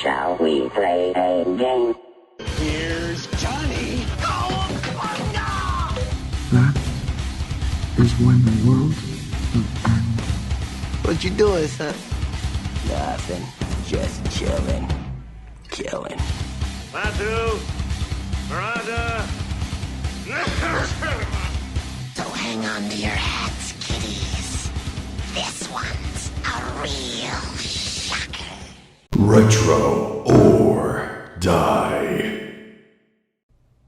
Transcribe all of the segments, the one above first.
Shall we play a game? Here's Johnny. That is when the world will end. What you doing, son? Nothing. Just chilling. Killing. Batu! Miranda! So hang on to your hats, kiddies. This one's a real shocker. Retro or Die.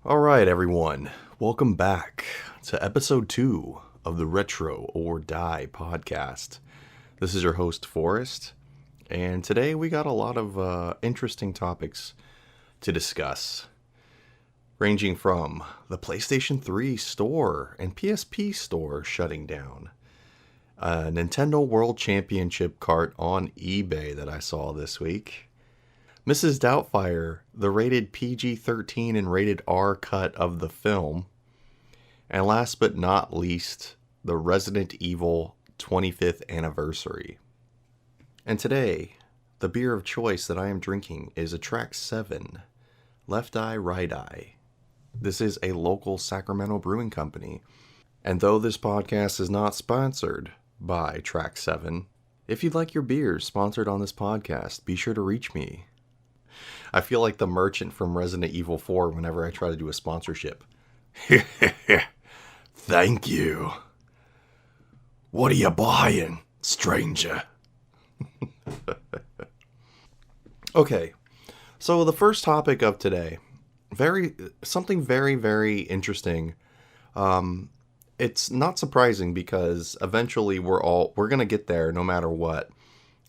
Alright everyone, welcome back to episode 2 of the Retro or Die podcast. This is your host Forrest, and today we got a lot of interesting topics to discuss, ranging from the PlayStation 3 store and PSP store shutting down, a Nintendo World Championship cart on eBay that I saw this week, Mrs. Doubtfire, the rated PG-13 and rated R cut of the film, and last but not least, the Resident Evil 25th anniversary. And today, the beer of choice that I am drinking is a Track 7, Left Eye, Right Eye. This is a local Sacramento brewing company, and though this podcast is not sponsored by Track 7, if you'd like your beers sponsored on this podcast, be sure to reach me. I feel like the merchant from Resident Evil 4 whenever I try to do a sponsorship. Thank you. What are you buying, stranger? Okay, so the first topic of today, something very interesting. It's not surprising because eventually we're gonna get there no matter what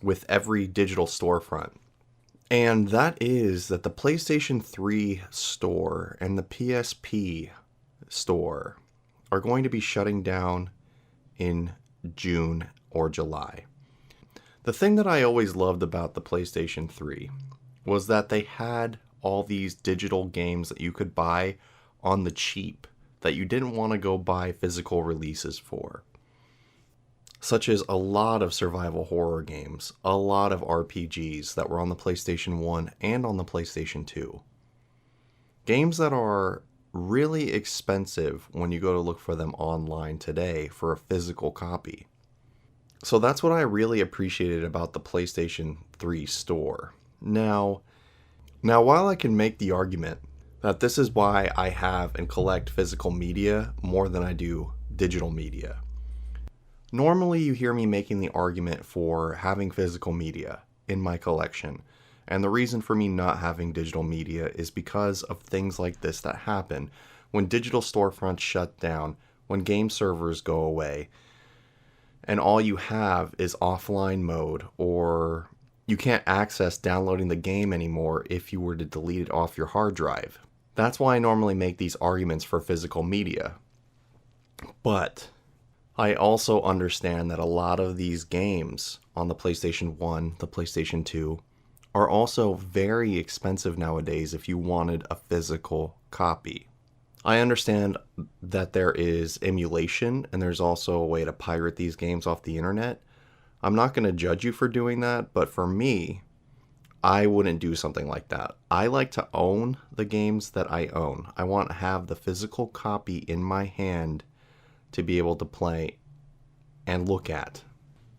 with every digital storefront. And that is that the PlayStation 3 store and the PSP store are going to be shutting down in June or July. The thing that I always loved about the PlayStation 3 was that they had all these digital games that you could buy on the cheap that you didn't want to go buy physical releases for. Such as a lot of survival horror games, a lot of RPGs that were on the PlayStation 1 and on the PlayStation 2. Games that are really expensive when you go to look for them online today for a physical copy. So that's what I really appreciated about the PlayStation 3 store. Now while I can make the argument that this is why I have and collect physical media more than I do digital media. Normally you hear me making the argument for having physical media in my collection. And the reason for me not having digital media is because of things like this that happen when digital storefronts shut down, when game servers go away, and all you have is offline mode, or you can't access downloading the game anymore if you were to delete it off your hard drive. That's why I normally make these arguments for physical media. But I also understand that a lot of these games on the PlayStation 1, the PlayStation 2, are also very expensive nowadays if you wanted a physical copy. I understand that there is emulation and there's also a way to pirate these games off the internet. I'm not going to judge you for doing that, but for me, I wouldn't do something like that. I like to own the games that I own. I want to have the physical copy in my hand to be able to play and look at.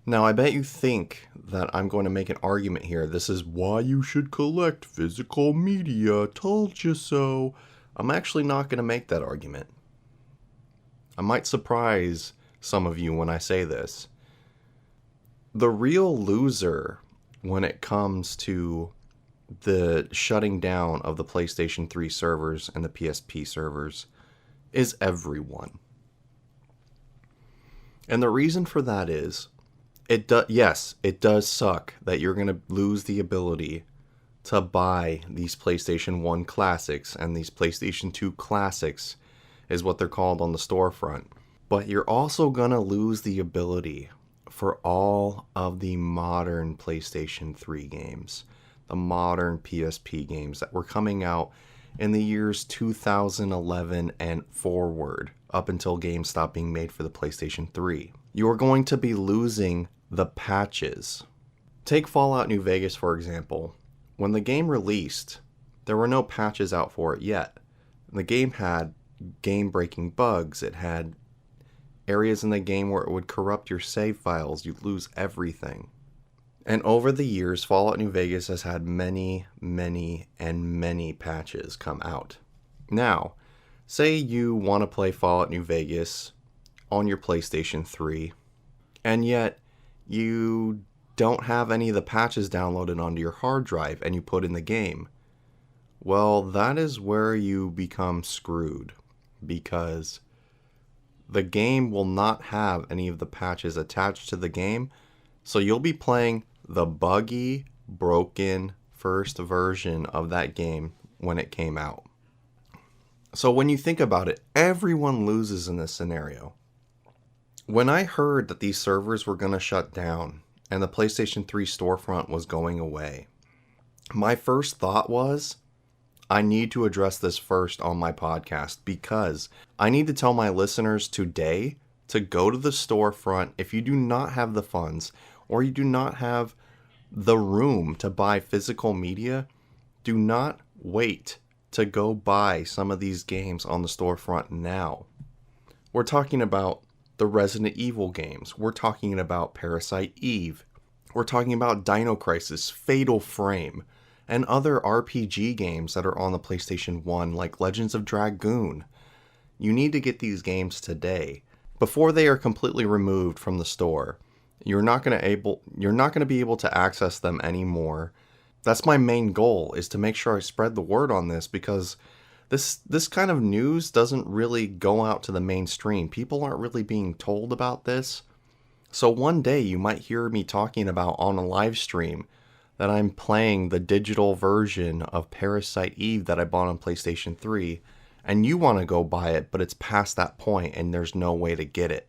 Now, I bet you think that I'm going to make an argument here. This is why you should collect physical media. Told you so. I'm actually not going to make that argument. I might surprise some of you when I say this. The real loser when it comes to the shutting down of the PlayStation 3 servers and the PSP servers is everyone. And the reason for that is, it does suck that you're going to lose the ability to buy these PlayStation 1 classics, and these PlayStation 2 classics is what they're called on the storefront. But you're also going to lose the ability for all of the modern PlayStation 3 games, the modern PSP games that were coming out in the years 2011 and forward, up until games stopped being made for the PlayStation 3. You're going to be losing the patches. Take Fallout New Vegas, for example. When the game released, there were no patches out for it yet. The game had game-breaking bugs. It had areas in the game where it would corrupt your save files. You'd lose everything. And over the years, Fallout New Vegas has had many, many, and many patches come out. Now, say you want to play Fallout New Vegas on your PlayStation 3, and yet you don't have any of the patches downloaded onto your hard drive and you put in the game. Well, that is where you become screwed, because the game will not have any of the patches attached to the game, so you'll be playing the buggy, broken first version of that game when it came out. So when you think about it, everyone loses in this scenario. When I heard that these servers were going to shut down and the PlayStation 3 storefront was going away, my first thought was, I need to address this first on my podcast, because I need to tell my listeners today to go to the storefront if you do not have the funds or you do not have the room to buy physical media. Do not wait to go buy some of these games on the storefront now. We're talking about the Resident Evil games. We're talking about Parasite Eve. We're talking about Dino Crisis, Fatal Frame, and other RPG games that are on the PlayStation 1, like Legends of Dragoon. You need to get these games today before they are completely removed from the store. You're not going to be able to access them anymore. That's my main goal, is to make sure I spread the word on this, because this kind of news doesn't really go out to the mainstream. People aren't really being told about this. So one day you might hear me talking about on a live stream that I'm playing the digital version of Parasite Eve that I bought on PlayStation 3, and you want to go buy it, but it's past that point and there's no way to get it.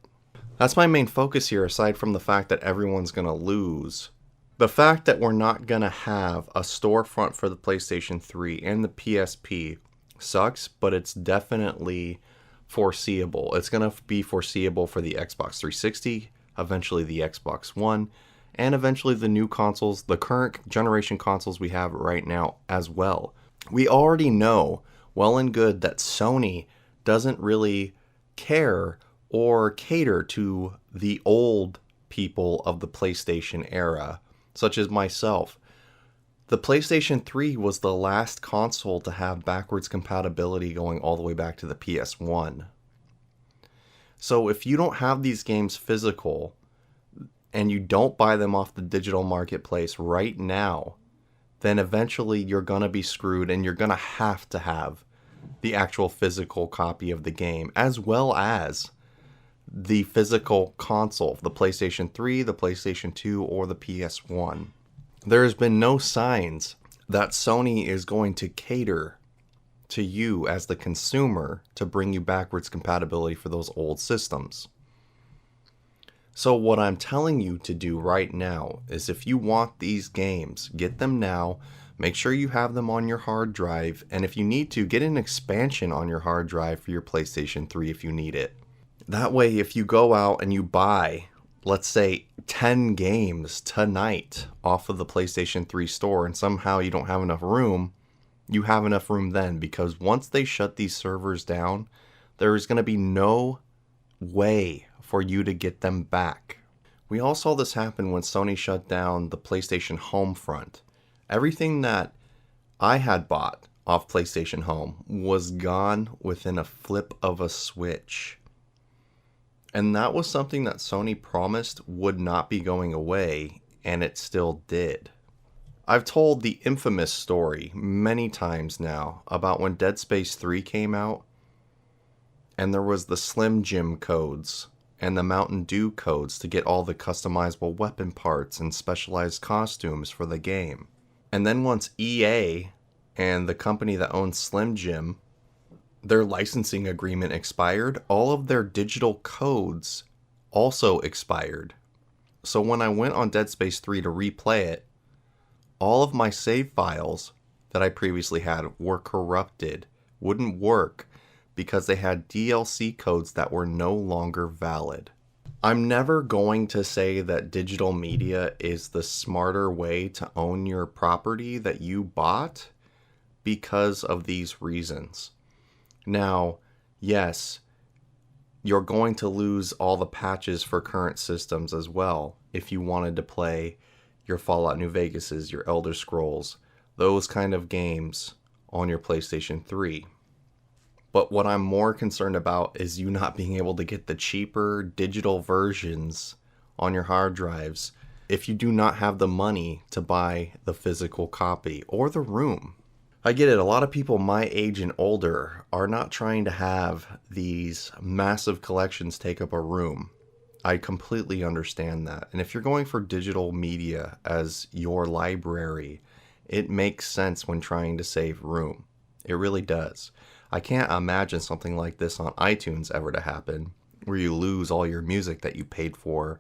That's my main focus here, aside from the fact that everyone's going to lose. The fact that we're not going to have a storefront for the PlayStation 3 and the PSP sucks, but it's definitely foreseeable. It's going to be foreseeable for the Xbox 360, eventually the Xbox One, and eventually the new consoles, the current generation consoles we have right now as well. We already know well and good that Sony doesn't really care or cater to the old people of the PlayStation era, such as myself. The PlayStation 3 was the last console to have backwards compatibility going all the way back to the PS1. So if you don't have these games physical, and you don't buy them off the digital marketplace right now, then eventually you're going to be screwed, and you're going to have the actual physical copy of the game, as well as the physical console, the PlayStation 3, the PlayStation 2, or the PS1. There has been no signs that Sony is going to cater to you as the consumer to bring you backwards compatibility for those old systems. So what I'm telling you to do right now is, if you want these games, get them now. Make sure you have them on your hard drive. And if you need to, get an expansion on your hard drive for your PlayStation 3 if you need it. That way, if you go out and you buy, let's say, 10 games tonight off of the PlayStation 3 store, and somehow you don't have enough room, you have enough room then. Because once they shut these servers down, there is going to be no way for you to get them back. We all saw this happen when Sony shut down the PlayStation Home front. Everything that I had bought off PlayStation Home was gone within a flip of a switch. And that was something that Sony promised would not be going away, and it still did. I've told the infamous story many times now about when Dead Space 3 came out, and there was the Slim Jim codes and the Mountain Dew codes to get all the customizable weapon parts and specialized costumes for the game. And then once EA and the company that owns Slim Jim, their licensing agreement expired, all of their digital codes also expired. So when I went on Dead Space 3 to replay it, all of my save files that I previously had were corrupted, wouldn't work, because they had DLC codes that were no longer valid. I'm never going to say that digital media is the smarter way to own your property that you bought because of these reasons. Now, yes, you're going to lose all the patches for current systems as well if you wanted to play your Fallout New Vegases, your Elder Scrolls, those kind of games on your PlayStation 3. But what I'm more concerned about is you not being able to get the cheaper digital versions on your hard drives if you do not have the money to buy the physical copy or the room. I get it, a lot of people my age and older are not trying to have these massive collections take up a room. I completely understand that. And if you're going for digital media as your library, it makes sense when trying to save room. It really does. I can't imagine something like this on iTunes ever to happen, where you lose all your music that you paid for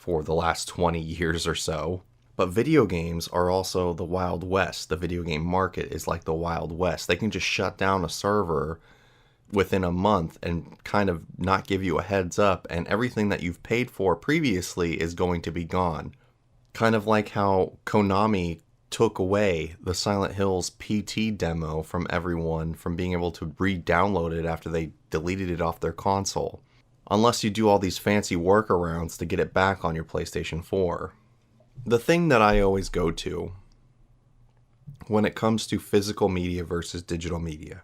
the last 20 years or so. But video games are also the Wild West. The video game market is like the Wild West. They can just shut down a server within a month and kind of not give you a heads up, and everything that you've paid for previously is going to be gone. Kind of like how Konami took away the Silent Hills PT demo from everyone from being able to re-download it after they deleted it off their console. Unless you do all these fancy workarounds to get it back on your PlayStation 4. The thing that I always go to when it comes to physical media versus digital media.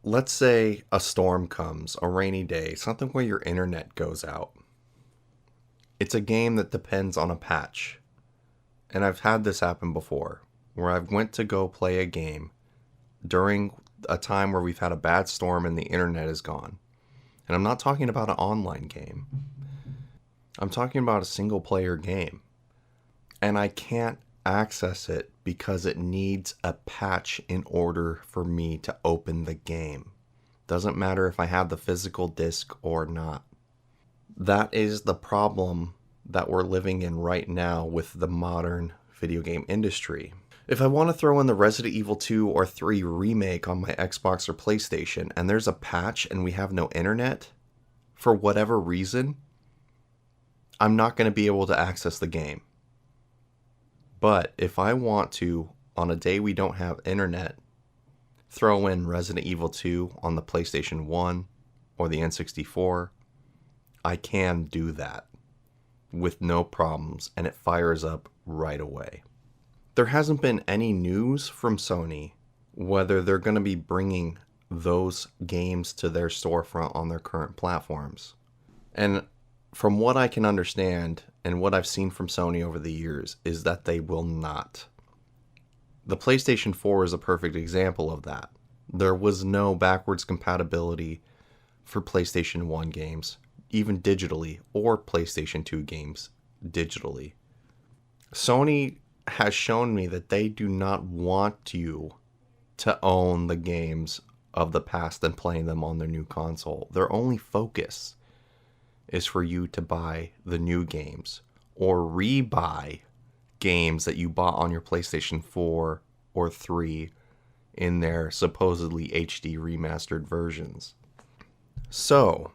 Let's say a storm comes, a rainy day, something where your internet goes out. It's a game that depends on a patch. And I've had this happen before, where I've went to go play a game during a time where we've had a bad storm and the internet is gone. And I'm not talking about an online game. I'm talking about a single player game. And I can't access it because it needs a patch in order for me to open the game. Doesn't matter if I have the physical disc or not. That is the problem that we're living in right now with the modern video game industry. If I want to throw in the Resident Evil 2 or 3 remake on my Xbox or PlayStation and there's a patch and we have no internet, for whatever reason, I'm not going to be able to access the game. But if I want to, on a day we don't have internet, throw in Resident Evil 2 on the PlayStation 1 or the N64, I can do that with no problems, and it fires up right away. There hasn't been any news from Sony whether they're going to be bringing those games to their storefront on their current platforms. And from what I can understand and what I've seen from Sony over the years is that they will not. The PlayStation 4 is a perfect example of that. There was no backwards compatibility for PlayStation 1 games, even digitally, or PlayStation 2 games digitally. Sony has shown me that they do not want you to own the games of the past and playing them on their new console. Their only focus is for you to buy the new games or re-buy games that you bought on your PlayStation 4 or 3 in their supposedly HD remastered versions. So,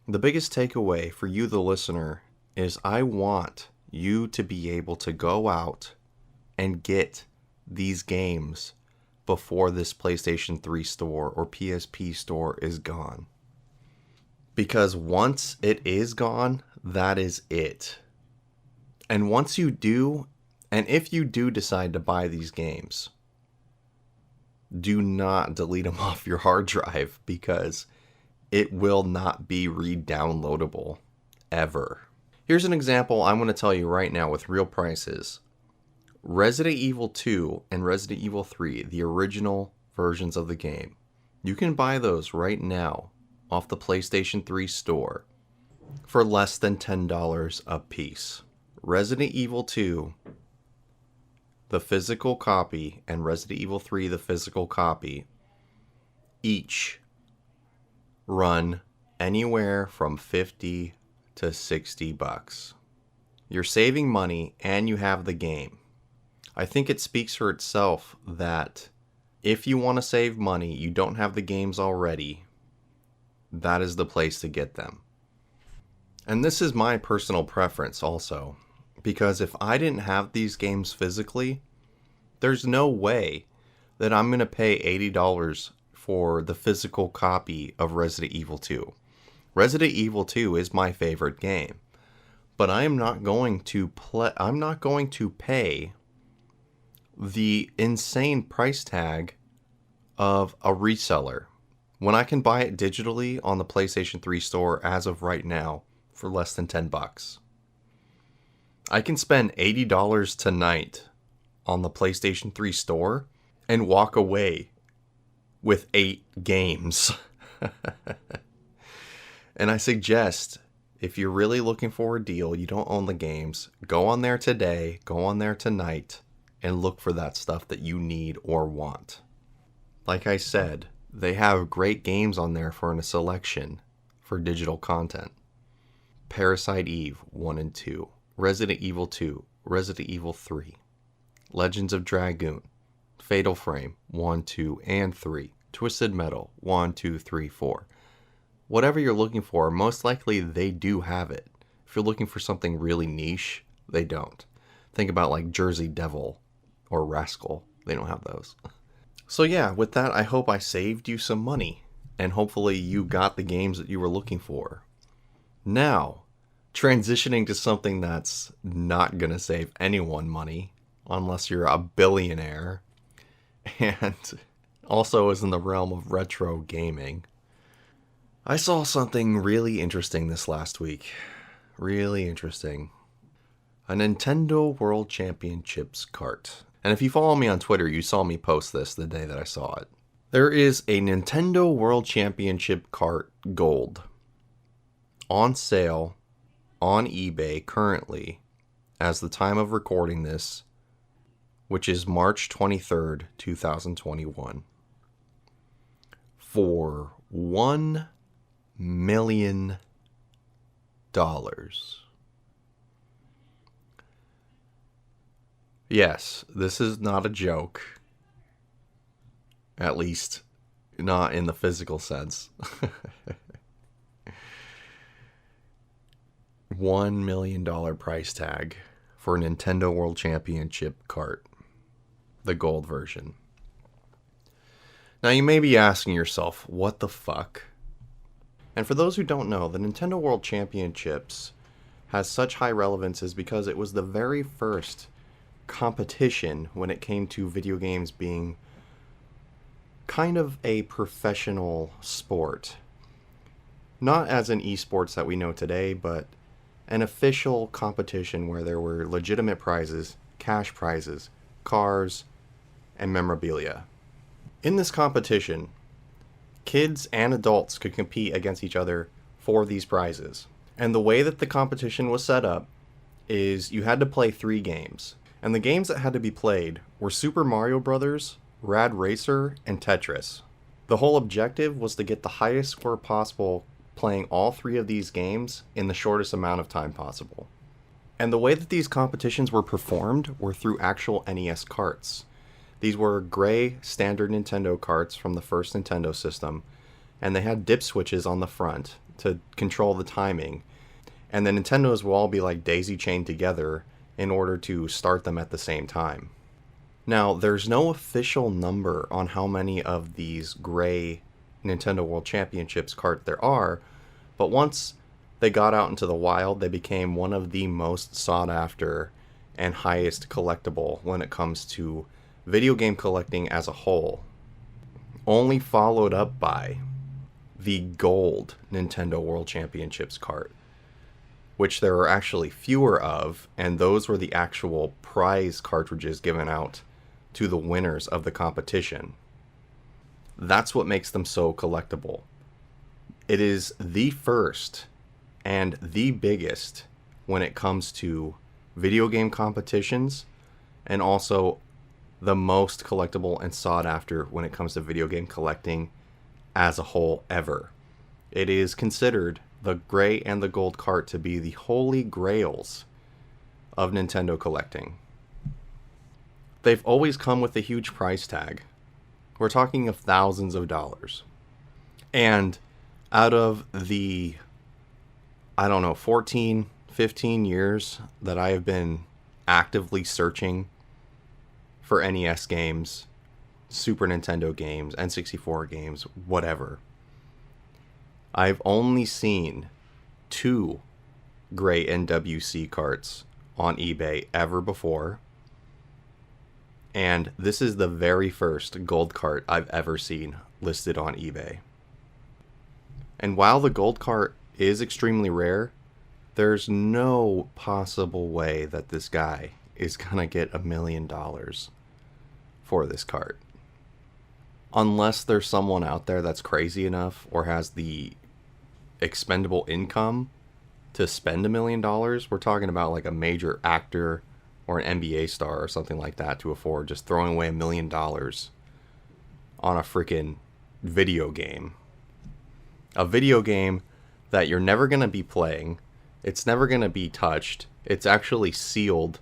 the biggest takeaway for you, the listener, is I want you to be able to go out and get these games before this PlayStation 3 store or PSP store is gone. Because once it is gone, that is it. And once you do, and if you do decide to buy these games, do not delete them off your hard drive because it will not be re-downloadable ever. Here's an example I'm going to tell you right now with real prices. Resident Evil 2 and Resident Evil 3, the original versions of the game, you can buy those right now off the PlayStation 3 store for less than $10 a piece. Resident Evil 2, the physical copy, and Resident Evil 3, the physical copy, each run anywhere from $50 to $60. You're saving money and you have the game. I think it speaks for itself that if you want to save money, you don't have the games already, that is the place to get them. And this is my personal preference also, because if I didn't have these games physically, there's no way that I'm going to pay $80 for the physical copy of Resident Evil 2. Resident Evil 2 is my favorite game, but I'm not going to pay the insane price tag of a reseller when I can buy it digitally on the PlayStation 3 store as of right now for less than $10. I can spend $80 tonight on the PlayStation 3 store and walk away with 8 games. And I suggest, if you're really looking for a deal, you don't own the games, go on there today, go on there tonight, and look for that stuff that you need or want. Like I said, they have great games on there for a selection for digital content. Parasite Eve 1 and 2, Resident Evil 2, Resident Evil 3, Legends of Dragoon, Fatal Frame 1, 2, and 3, Twisted Metal 1, 2, 3, 4. Whatever you're looking for, most likely they do have it. If you're looking for something really niche, they don't. Think about like Jersey Devil or Rascal. They don't have those. So yeah, with that, I hope I saved you some money. And hopefully you got the games that you were looking for. Now, transitioning to something that's not going to save anyone money, unless you're a billionaire, and also is in the realm of retro gaming. I saw something really interesting this last week. Really interesting. A Nintendo World Championships cart. And if you follow me on Twitter, you saw me post this the day that I saw it. There is a Nintendo World Championship cart Gold on sale on eBay currently, as the time of recording this, which is March 23rd, 2021, for $1 million. Yes, this is not a joke. At least, not in the physical sense. $1 million price tag for a Nintendo World Championship cart. The gold version. Now you may be asking yourself, what the fuck? And for those who don't know, the Nintendo World Championships has such high relevance is because it was the very first competition when it came to video games being kind of a professional sport. Not as in esports that we know today, but an official competition where there were legitimate prizes, cash prizes, cars, and memorabilia. In this competition, kids and adults could compete against each other for these prizes. And the way that the competition was set up is you had to play 3 games. And the games that had to be played were Super Mario Bros., Rad Racer, and Tetris. The whole objective was to get the highest score possible playing all 3 of these games in the shortest amount of time possible. And the way that these competitions were performed were through actual NES carts. These were gray standard Nintendo carts from the first Nintendo system, and they had dip switches on the front to control the timing. And the Nintendos will all be like daisy chained together in order to start them at the same time. Now, there's no official number on how many of these gray Nintendo World Championships cart there are, but once they got out into the wild, they became one of the most sought after and highest collectible when it comes to video game collecting as a whole. Only followed up by the gold Nintendo World Championships cart, which there are actually fewer of, and those were the actual prize cartridges given out to the winners of the competition. That's what makes them so collectible. It is the first and the biggest when it comes to video game competitions, and also the most collectible and sought after when it comes to video game collecting as a whole ever. It is considered the gray and the gold cart to be the holy grails of Nintendo collecting. They've always come with a huge price tag. We're talking of thousands of dollars. And out of the I don't know, 14, 15 years that I have been actively searching for NES games, Super Nintendo games, N64 games, whatever. I've only seen 2 gray NWC carts on eBay ever before. And this is the very first gold cart I've ever seen listed on eBay. And while the gold cart is extremely rare, there's no possible way that this guy is gonna get $1 million for this cart. Unless there's someone out there that's crazy enough or has the expendable income to spend $1 million. We're talking about like a major actor or an NBA star or something like that to afford just throwing away $1 million on a freaking video game. A video game that you're never going to be playing. It's never going to be touched. It's actually sealed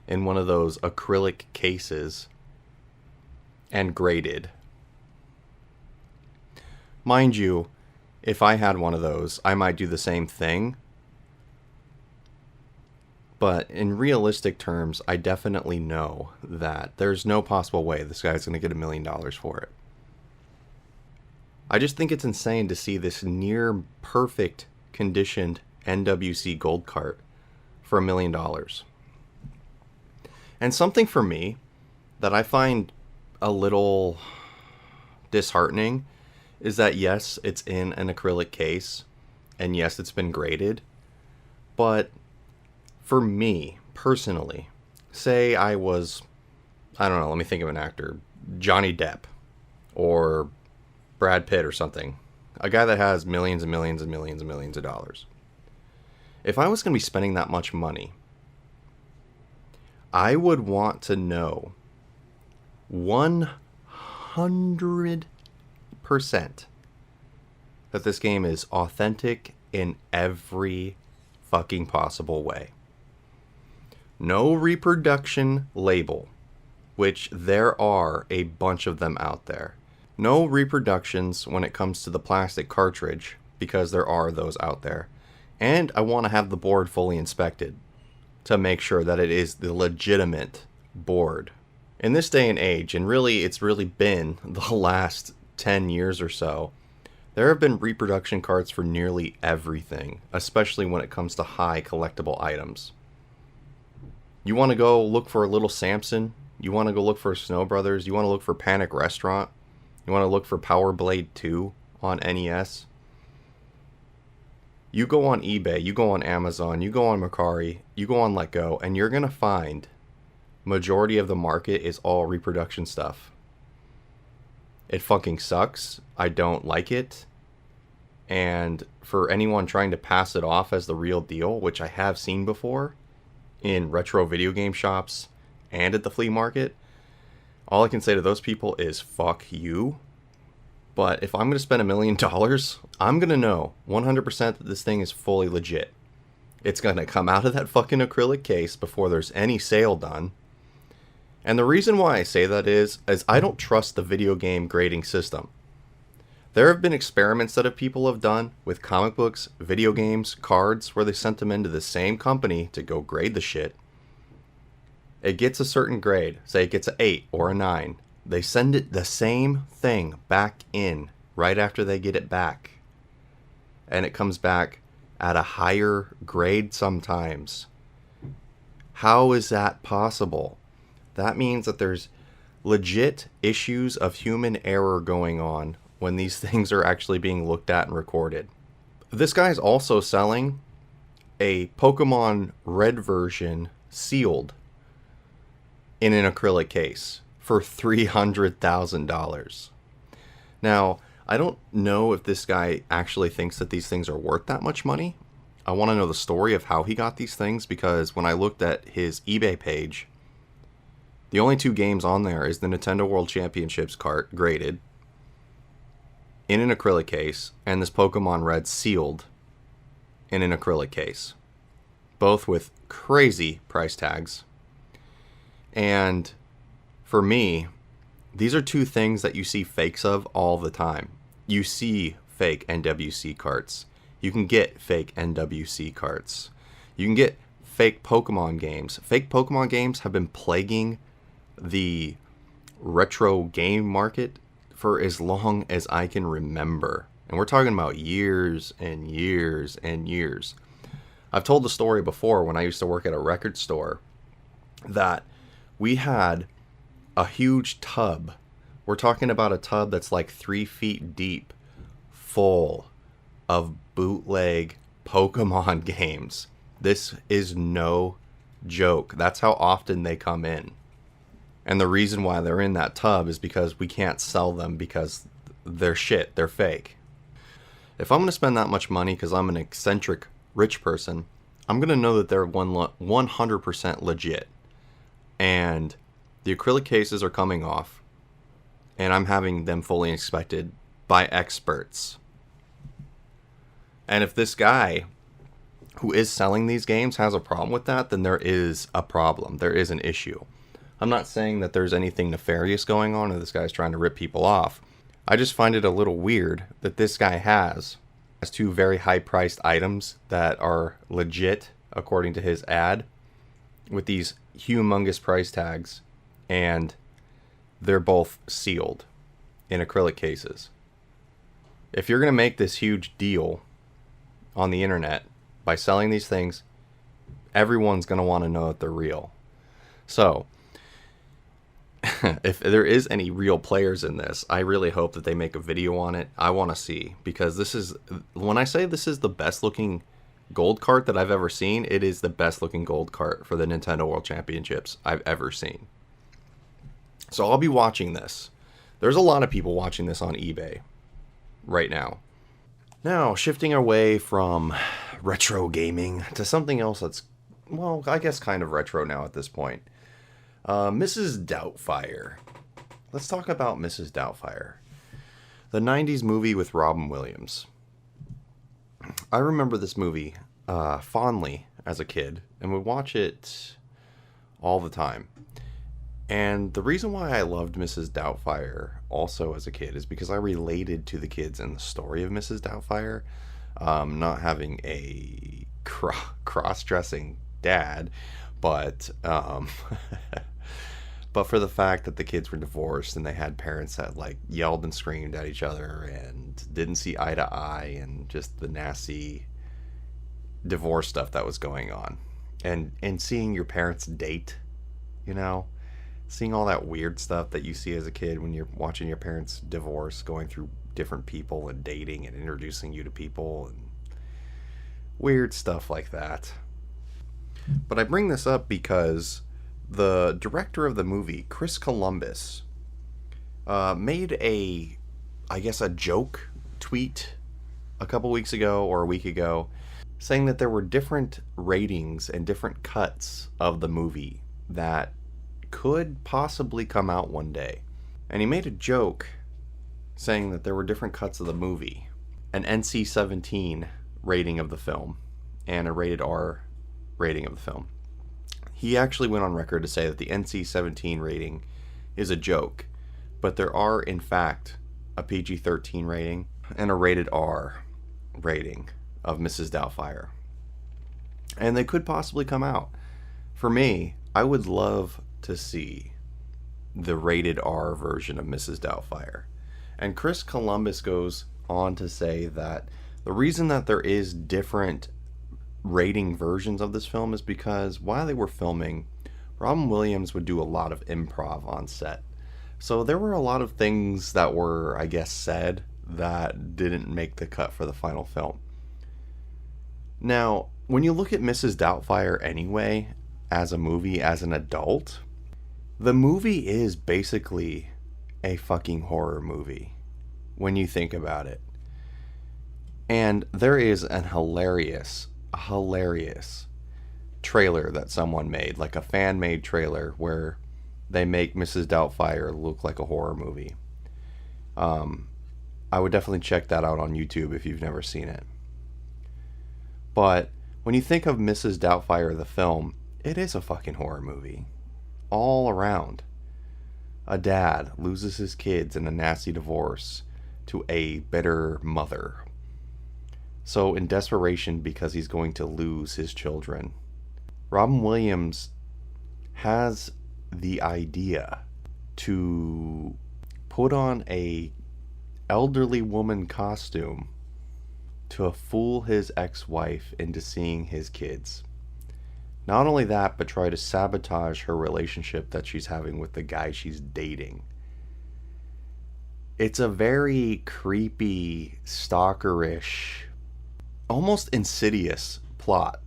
in one of those acrylic cases and graded. Mind you, if I had one of those, I might do the same thing. But in realistic terms, I definitely know that there's no possible way this guy's going to get $1 million for it. I just think it's insane to see this near perfect conditioned NWC gold cart for $1 million. And something for me that I find a little disheartening is that yes, it's in an acrylic case, and yes, it's been graded, but for me, personally, say I was, I don't know, let me think of an actor, Johnny Depp, or Brad Pitt or something, a guy that has millions and millions and millions and millions of dollars. If I was going to be spending that much money, I would want to know 100% that this game is authentic in every fucking possible way. No reproduction label, which there are a bunch of them out there. No reproductions when it comes to the plastic cartridge, because there are those out there. And I want to have the board fully inspected to make sure that it is the legitimate board. In this day and age, and really it's really been the last 10 years or so, there have been reproduction carts for nearly everything, especially when it comes to high collectible items. You want to go look for a Little Samson? You want to go look for Snow Brothers? You want to look for Panic Restaurant? You want to look for Power Blade 2 on NES? You go on eBay, you go on Amazon, you go on Mercari, you go on LetGo, and you're going to find majority of the market is all reproduction stuff. It fucking sucks. I don't like it. And for anyone trying to pass it off as the real deal, which I have seen before in retro video game shops and at the flea market, all I can say to those people is fuck you. But if I'm going to spend $1 million, I'm going to know 100% that this thing is fully legit. It's going to come out of that fucking acrylic case before there's any sale done. And the reason why I say that is I don't trust the video game grading system. There have been experiments that people have done with comic books, video games, cards, where they sent them into the same company to go grade the shit. It gets a certain grade, say it gets an 8 or a 9. They send it the same thing back in right after they get it back. And it comes back at a higher grade sometimes. How is that possible? That means that there's legit issues of human error going on when these things are actually being looked at and recorded. This guy's also selling a Pokemon Red version sealed in an acrylic case for $300,000. Now, I don't know if this guy actually thinks that these things are worth that much money. I want to know the story of how he got these things, because when I looked at his eBay page, the only 2 games on there is the Nintendo World Championships cart graded in an acrylic case, and this Pokemon Red sealed in an acrylic case. Both with crazy price tags. And for me, these are 2 things that you see fakes of all the time. You see fake NWC carts You can get fake NWC carts. You can get fake Pokemon games. Fake Pokemon games have been plaguing the retro game market for as long as I can remember. And we're talking about years and years and years. I've told the story before when I used to work at a record store that we had a huge tub. We're talking about a tub that's like 3 feet deep, full of bootleg Pokemon games. This is no joke. That's how often they come in. And the reason why they're in that tub is because we can't sell them because they're shit. They're fake. If I'm going to spend that much money because I'm an eccentric rich person, I'm going to know that they're 100% legit. And the acrylic cases are coming off. And I'm having them fully inspected by experts. And if this guy who is selling these games has a problem with that, then there is a problem. There is an issue. I'm not saying that there's anything nefarious going on or this guy's trying to rip people off. I just find it a little weird that this guy has 2 very high-priced items that are legit, according to his ad, with these humongous price tags, and they're both sealed in acrylic cases. If you're going to make this huge deal on the internet by selling these things, everyone's going to want to know that they're real. So, if there is any real players in this, I really hope that they make a video on it. I want to see, because this is, when I say this is the best looking gold cart that I've ever seen, it is the best looking gold cart for the Nintendo World Championships I've ever seen. So I'll be watching this. There's a lot of people watching this on eBay right now. Now, shifting away from retro gaming to something else that's, well, I guess kind of retro now at this point. Mrs. Doubtfire. Let's talk about Mrs. Doubtfire. The 90s movie with Robin Williams. I remember this movie fondly as a kid and would watch it all the time. And the reason why I loved Mrs. Doubtfire also as a kid is because I related to the kids in the story of Mrs. Doubtfire. Not having a cross-dressing dad, but but for the fact that the kids were divorced and they had parents that like yelled and screamed at each other and didn't see eye to eye, and just the nasty divorce stuff that was going on, and seeing your parents date, you know, seeing all that weird stuff that you see as a kid when you're watching your parents divorce, going through different people and dating and introducing you to people and weird stuff like that. But I bring this up because the director of the movie, Chris Columbus, made a joke tweet a couple weeks ago or a week ago, saying that there were different ratings and different cuts of the movie that could possibly come out one day. And he made a joke saying that there were different cuts of the movie, an NC-17 rating of the film and a rated R rating of the film. He actually went on record to say that the NC-17 rating is a joke, but there are in fact a PG-13 rating and a rated R rating of Mrs. Doubtfire, and they could possibly come out. For me, I would love to see the rated R version of Mrs. Doubtfire. And Chris Columbus goes on to say that the reason that there is different rating versions of this film is because while they were filming, Robin Williams would do a lot of improv on set. So there were a lot of things that were, I guess, said that didn't make the cut for the final film. Now, when you look at Mrs. Doubtfire anyway, as a movie, as an adult, the movie is basically a fucking horror movie when you think about it. And there is an hilarious trailer that someone made, like a fan-made trailer where they make Mrs. Doubtfire look like a horror movie. I would definitely check that out on YouTube if you've never seen it. But when you think of Mrs. Doubtfire, the film, it is a fucking horror movie. All around. A dad loses his kids in a nasty divorce to a bitter mother. So in desperation because he's going to lose his children, Robin Williams has the idea to put on a elderly woman costume to fool his ex-wife into seeing his kids. Not only that, but try to sabotage her relationship that she's having with the guy she's dating. It's a very creepy, stalkerish, almost insidious plot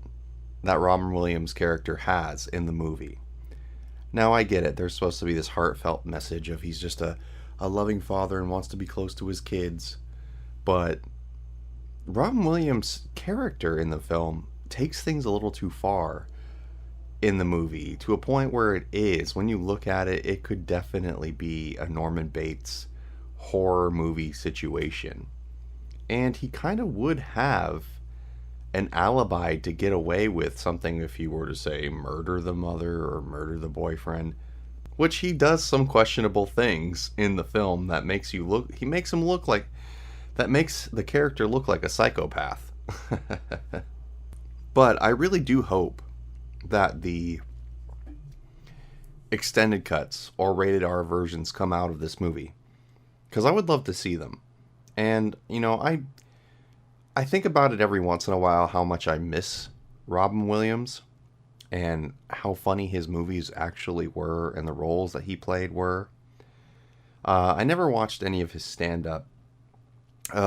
that Robin Williams' character has in the movie. Now, I get it. There's supposed to be this heartfelt message of he's just a loving father and wants to be close to his kids. But Robin Williams' character in the film takes things a little too far in the movie, to a point where it is, when you look at it, it could definitely be a Norman Bates horror movie situation. And he kind of would have an alibi to get away with something if he were to, say, murder the mother or murder the boyfriend, which he does some questionable things in the film that makes you look, he makes him look like, that makes the character look like a psychopath. But I really do hope that the extended cuts or rated R versions come out of this movie, because I would love to see them. And, you know, I think about it every once in a while how much I miss Robin Williams and how funny his movies actually were and the roles that he played were. I never watched any of his stand-up,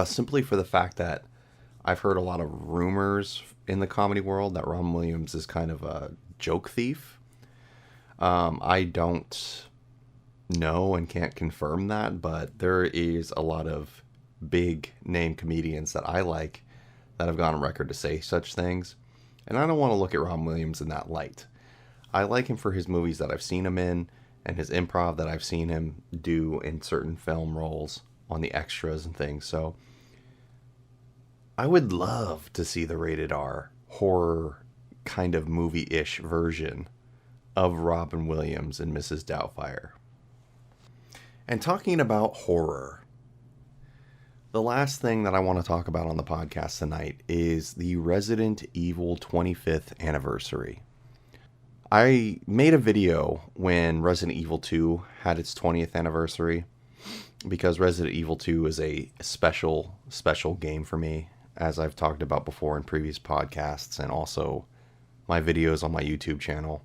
simply for the fact that I've heard a lot of rumors in the comedy world that Robin Williams is kind of a joke thief. I don't know and can't confirm that, but there is a lot of big name comedians that I like that have gone on record to say such things. And I don't want to look at Robin Williams in that light. I like him for his movies that I've seen him in and his improv that I've seen him do in certain film roles on the extras and things. So I would love to see the rated R horror kind of movie-ish version of Robin Williams and Mrs. Doubtfire. And talking about horror, the last thing that I want to talk about on the podcast tonight is the Resident Evil 25th anniversary. I made a video when Resident Evil 2 had its 20th anniversary, because Resident Evil 2 is a special game for me, as I've talked about before in previous podcasts and also my videos on my YouTube channel.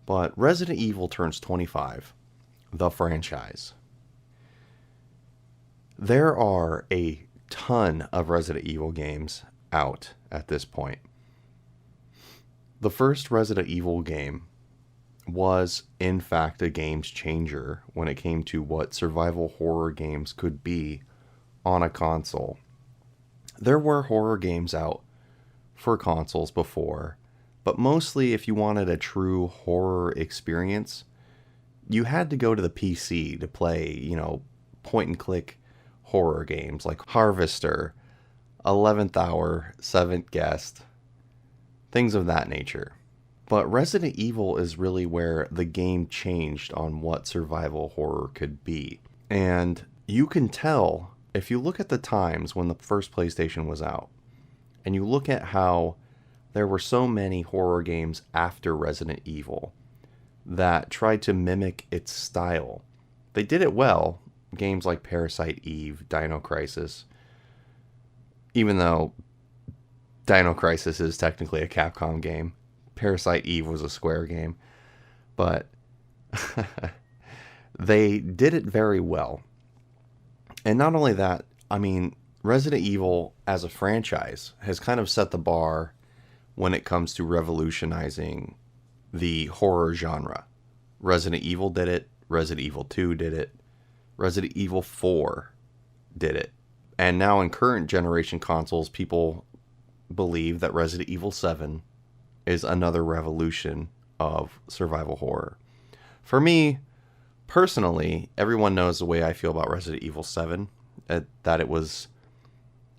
But Resident Evil turns 25, the franchise. There are a ton of Resident Evil games out at this point. The first Resident Evil game was, in fact, a game changer when it came to what survival horror games could be on a console. There were horror games out for consoles before, but mostly if you wanted a true horror experience, you had to go to the PC to play, you know, point-and-click horror games like Harvester, 11th Hour, Seventh Guest, things of that nature. But Resident Evil is really where the game changed on what survival horror could be. And you can tell if you look at the times when the first PlayStation was out, and you look at how there were so many horror games after Resident Evil that tried to mimic its style. They did it well. Games like Parasite Eve, Dino Crisis, even though Dino Crisis is technically a Capcom game, Parasite Eve was a Square game, but they did it very well. And not only that, I mean, Resident Evil as a franchise has kind of set the bar when it comes to revolutionizing the horror genre. Resident Evil did it, Resident Evil 2 did it, Resident Evil 4 did it. And now in current generation consoles, people believe that Resident Evil 7 is another revolution of survival horror. For me, personally, everyone knows the way I feel about Resident Evil 7, that it was,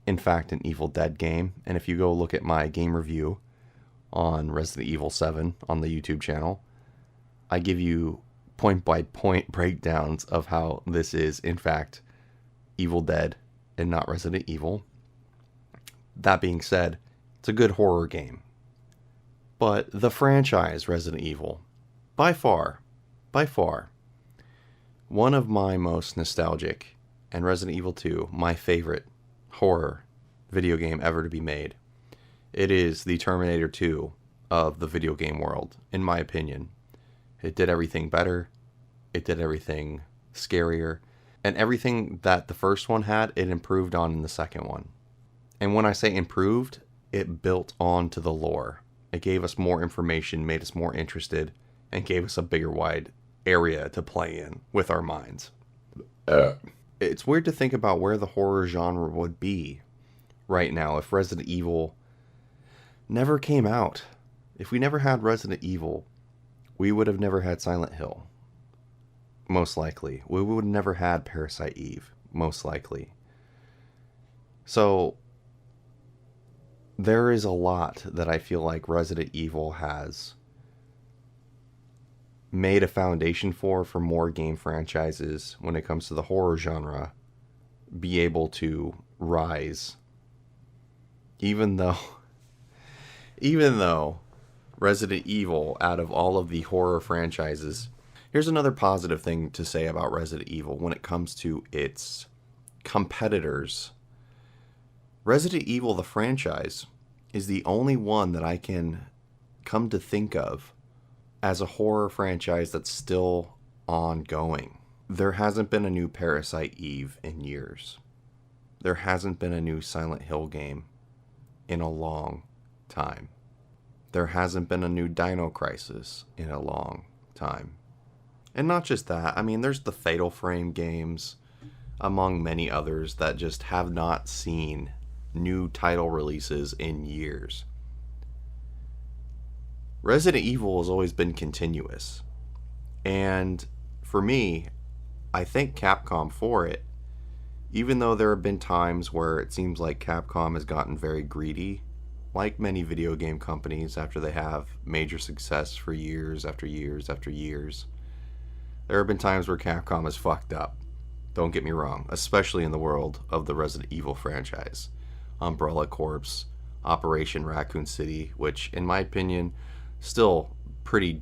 in fact, an Evil Dead game. And if you go look at my game review on Resident Evil 7 on the YouTube channel, I give you point-by-point breakdowns of how this is, in fact, Evil Dead and not Resident Evil. that being said, it's a good horror game. But the franchise Resident Evil, by far, one of my most nostalgic, and Resident Evil 2, my favorite horror video game ever to be made. It is the Terminator 2 of the video game world, in my opinion. It did everything better. It did everything scarier. And everything that the first one had, it improved on in the second one. And when I say improved, it built on to the lore. It gave us more information, made us more interested, and gave us a bigger wide area to play in with our minds. It's weird to think about where the horror genre would be right now if Resident Evil never came out. If we never had Resident Evil, we would have never had Silent Hill. Most likely. We would have never had Parasite Eve. Most likely. So, there is a lot that I feel like Resident Evil has made a foundation for more game franchises when it comes to the horror genre be able to rise. Even though Resident Evil, out of all of the horror franchises, here's another positive thing to say about Resident Evil when it comes to its competitors. Resident Evil, the franchise, is the only one that I can come to think of as a horror franchise that's still ongoing. There hasn't been a new Parasite Eve in years. There hasn't been a new Silent Hill game in a long time. There hasn't been a new Dino Crisis in a long time. And not just that, I mean, there's the Fatal Frame games, among many others, that just have not seen new title releases in years. Resident Evil has always been continuous. And for me, I thank Capcom for it. Even though there have been times where it seems like Capcom has gotten very greedy, like many video game companies after they have major success for years after years after years. There have been times where Capcom has fucked up. Don't get me wrong, especially in the world of the Resident Evil franchise. Umbrella Corps, Operation Raccoon City, which in my opinion, still pretty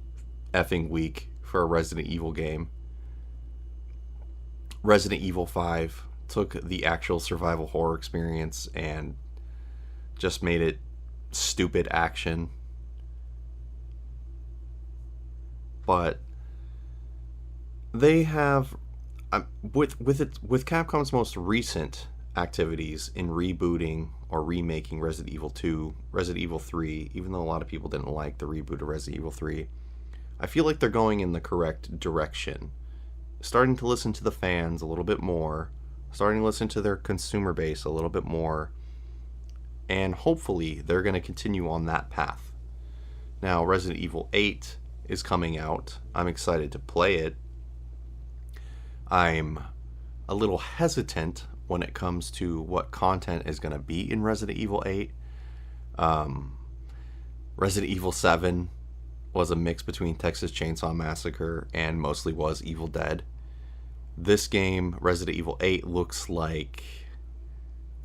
effing weak for a Resident Evil game. Resident Evil 5 took the actual survival horror experience and just made it stupid action. But they have, with Capcom's most recent activities in rebooting or remaking Resident Evil 2, Resident Evil 3, even though a lot of people didn't like the reboot of Resident Evil 3, I feel like they're going in the correct direction. Starting to listen to the fans a little bit more, starting to listen to their consumer base a little bit more, and hopefully they're going to continue on that path. Now, Resident Evil 8 is coming out. I'm excited to play it. I'm a little hesitant when it comes to what content is going to be in Resident Evil 8. Resident Evil 7 was a mix between Texas Chainsaw Massacre and mostly was Evil Dead. This game, Resident Evil 8, looks like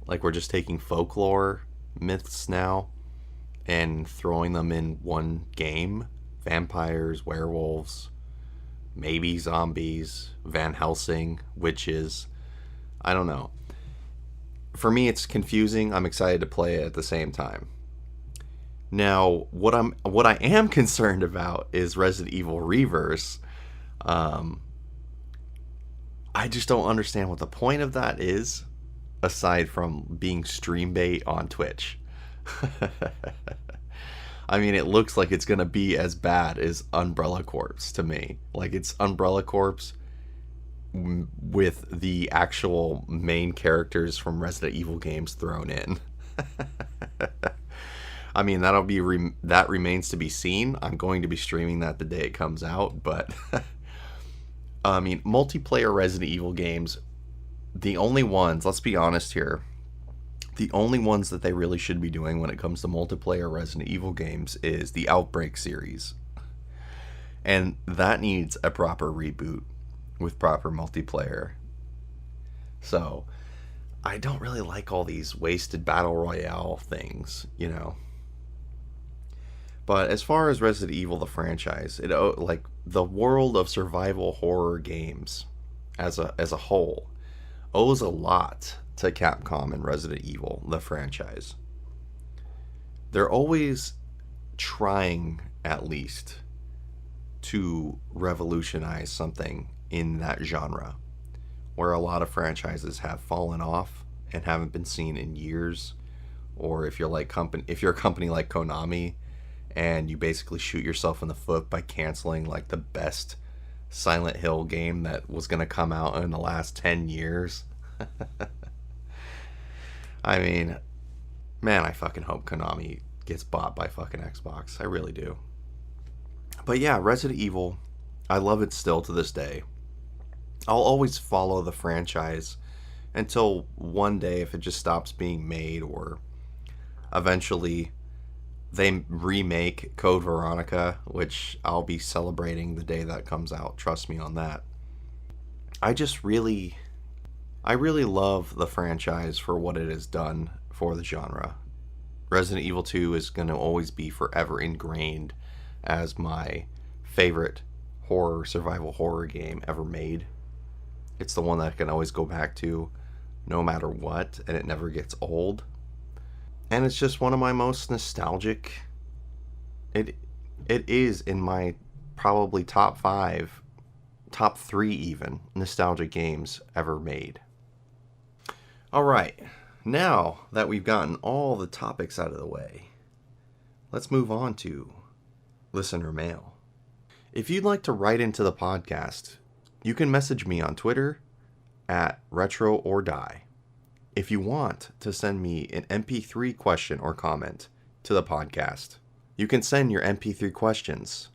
we're just taking folklore myths now and throwing them in one game. Vampires, werewolves, maybe zombies, Van Helsing, witches. I don't know. For me, it's confusing. I'm excited to play it at the same time. Now, what I am concerned about is Resident Evil Reverse. I just don't understand what the point of that is, aside from being stream bait on Twitch. I mean, it looks like it's gonna be as bad as Umbrella Corps to me. Like, it's Umbrella Corps with the actual main characters from Resident Evil games thrown in. I mean, that remains to be seen. I'm going to be streaming that the day it comes out, but I mean, multiplayer Resident Evil games, the only ones, let's be honest here, the only ones that they really should be doing when it comes to multiplayer Resident Evil games is the Outbreak series. And that needs a proper reboot with proper multiplayer. So, I don't really like all these wasted battle royale things, you know. But as far as Resident Evil the franchise, it like the world of survival horror games as a whole owes a lot to Capcom and Resident Evil the franchise. They're always trying, at least, to revolutionize something in that genre, where a lot of franchises have fallen off and haven't been seen in years. Or if you're a company like Konami, and you basically shoot yourself in the foot by canceling like the best Silent Hill game that was going to come out in the last 10 years. I mean, man, I fucking hope Konami gets bought by fucking Xbox. I really do. But yeah, Resident Evil, I love it still to this day. I'll always follow the franchise until one day, if it just stops being made, or eventually they remake Code Veronica, which I'll be celebrating the day that comes out. Trust me on that. I really love the franchise for what it has done for the genre. Resident Evil 2 is going to always be forever ingrained as my favorite survival horror game ever made. It's the one that I can always go back to no matter what, and it never gets old. And it's just one of my most nostalgic. It is in my probably top 5, top 3 even, nostalgic games ever made. Alright, now that we've gotten all the topics out of the way, let's move on to listener mail. If you'd like to write into the podcast, you can message me on Twitter at RetroOrDie. If you want to send me an MP3 question or comment to the podcast, you can send your MP3 questions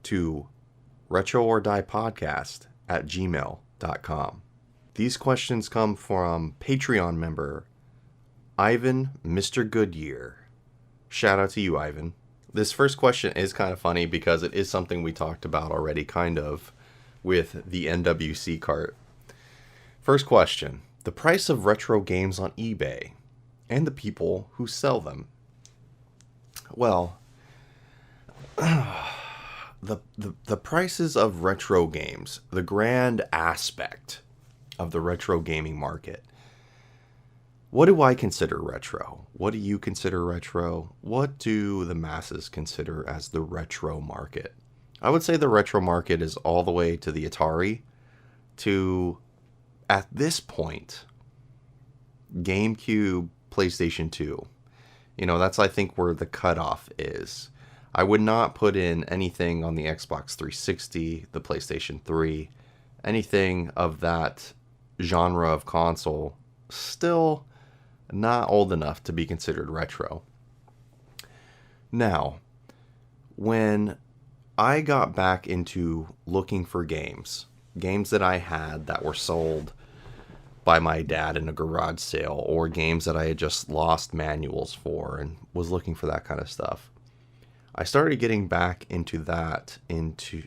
to retroordiepodcast@gmail.com. These questions come from Patreon member Ivan Mr. Goodyear. Shout out to you, Ivan. This first question is kind of funny because it is something we talked about already, kind of, with the NWC cart. First question. The price of retro games on eBay and the people who sell them. Well, the prices of retro games, the grand aspect of the retro gaming market. What do I consider retro? What do you consider retro? What do the masses consider as the retro market? I would say the retro market is all the way to the Atari to, at this point, GameCube, PlayStation 2. You know, that's, I think, where the cutoff is. I would not put in anything on the Xbox 360, the PlayStation 3, anything of that genre of console, still not old enough to be considered retro. Now, when I got back into looking for games that I had that were sold by my dad in a garage sale, or games that I had just lost manuals for and was looking for that kind of stuff, I started getting back into that into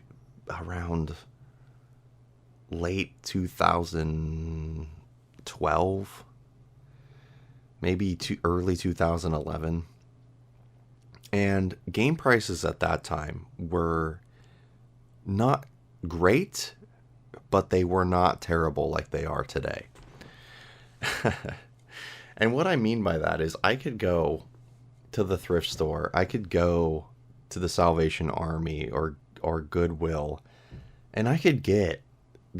around late 2012, maybe early 2011. And game prices at that time were not great, but they were not terrible like they are today. And what I mean by that is I could go to the thrift store, I could go to the Salvation Army or Goodwill, and I could get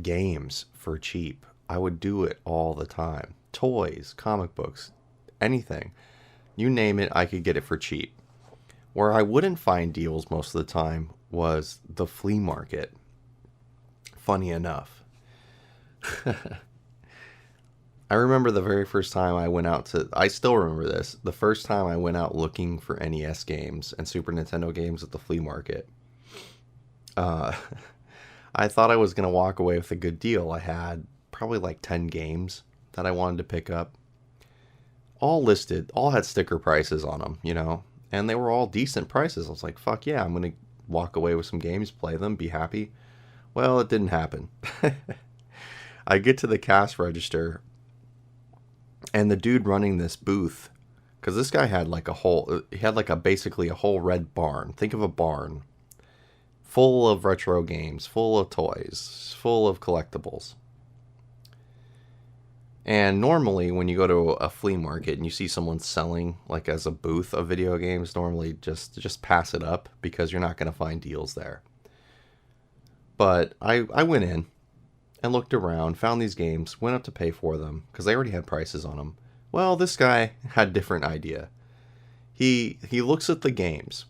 games for cheap. I would do it all the time. Toys, comic books, anything. You name it, I could get it for cheap. Where I wouldn't find deals most of the time was the flea market. Funny enough. I remember the very first time I went out I still remember this, the first time I went out looking for NES games and Super Nintendo games at the flea market. I thought I was going to walk away with a good deal. I had probably like 10 games that I wanted to pick up. All listed, all had sticker prices on them, you know, and they were all decent prices. I was like, fuck yeah, I'm going to walk away with some games, play them, be happy. Well, it didn't happen. I get to the cash register, And the dude running this booth, because this guy had like basically a whole red barn. Think of a barn full of retro games, full of toys, full of collectibles. And normally when you go to a flea market and you see someone selling like as a booth of video games, normally just pass it up because you're not going to find deals there. But I went in and looked around, found these games, went up to pay for them because they already had prices on them. Well, this guy had a different idea. He looks at the games